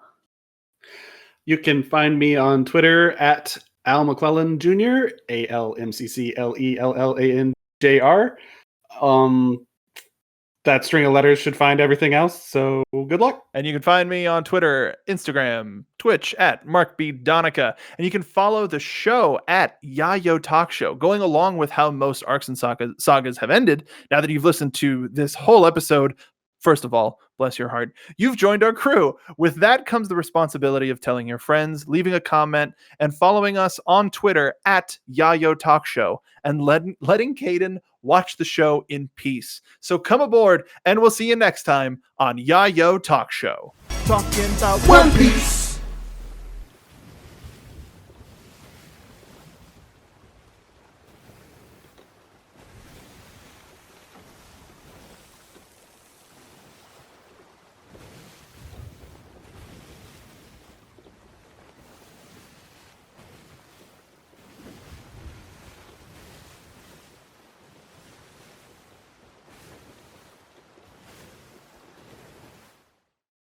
You can find me on Twitter at Al McClellan Jr. ALMCCLELLANJR. That string of letters should find everything else. So good luck. And you can find me on Twitter, Instagram, Twitch at Mark B. Donica. And you can follow the show at Yayo Talk Show, going along with how most arcs and sagas have ended. Now that you've listened to this whole episode, first of all, bless your heart, you've joined our crew. With that comes the responsibility of telling your friends, leaving a comment, and following us on Twitter at Yayo Talk Show, and letting Caden watch the show in peace. So come aboard, and we'll see you next time on Yayo Talk Show. Talking about One Piece.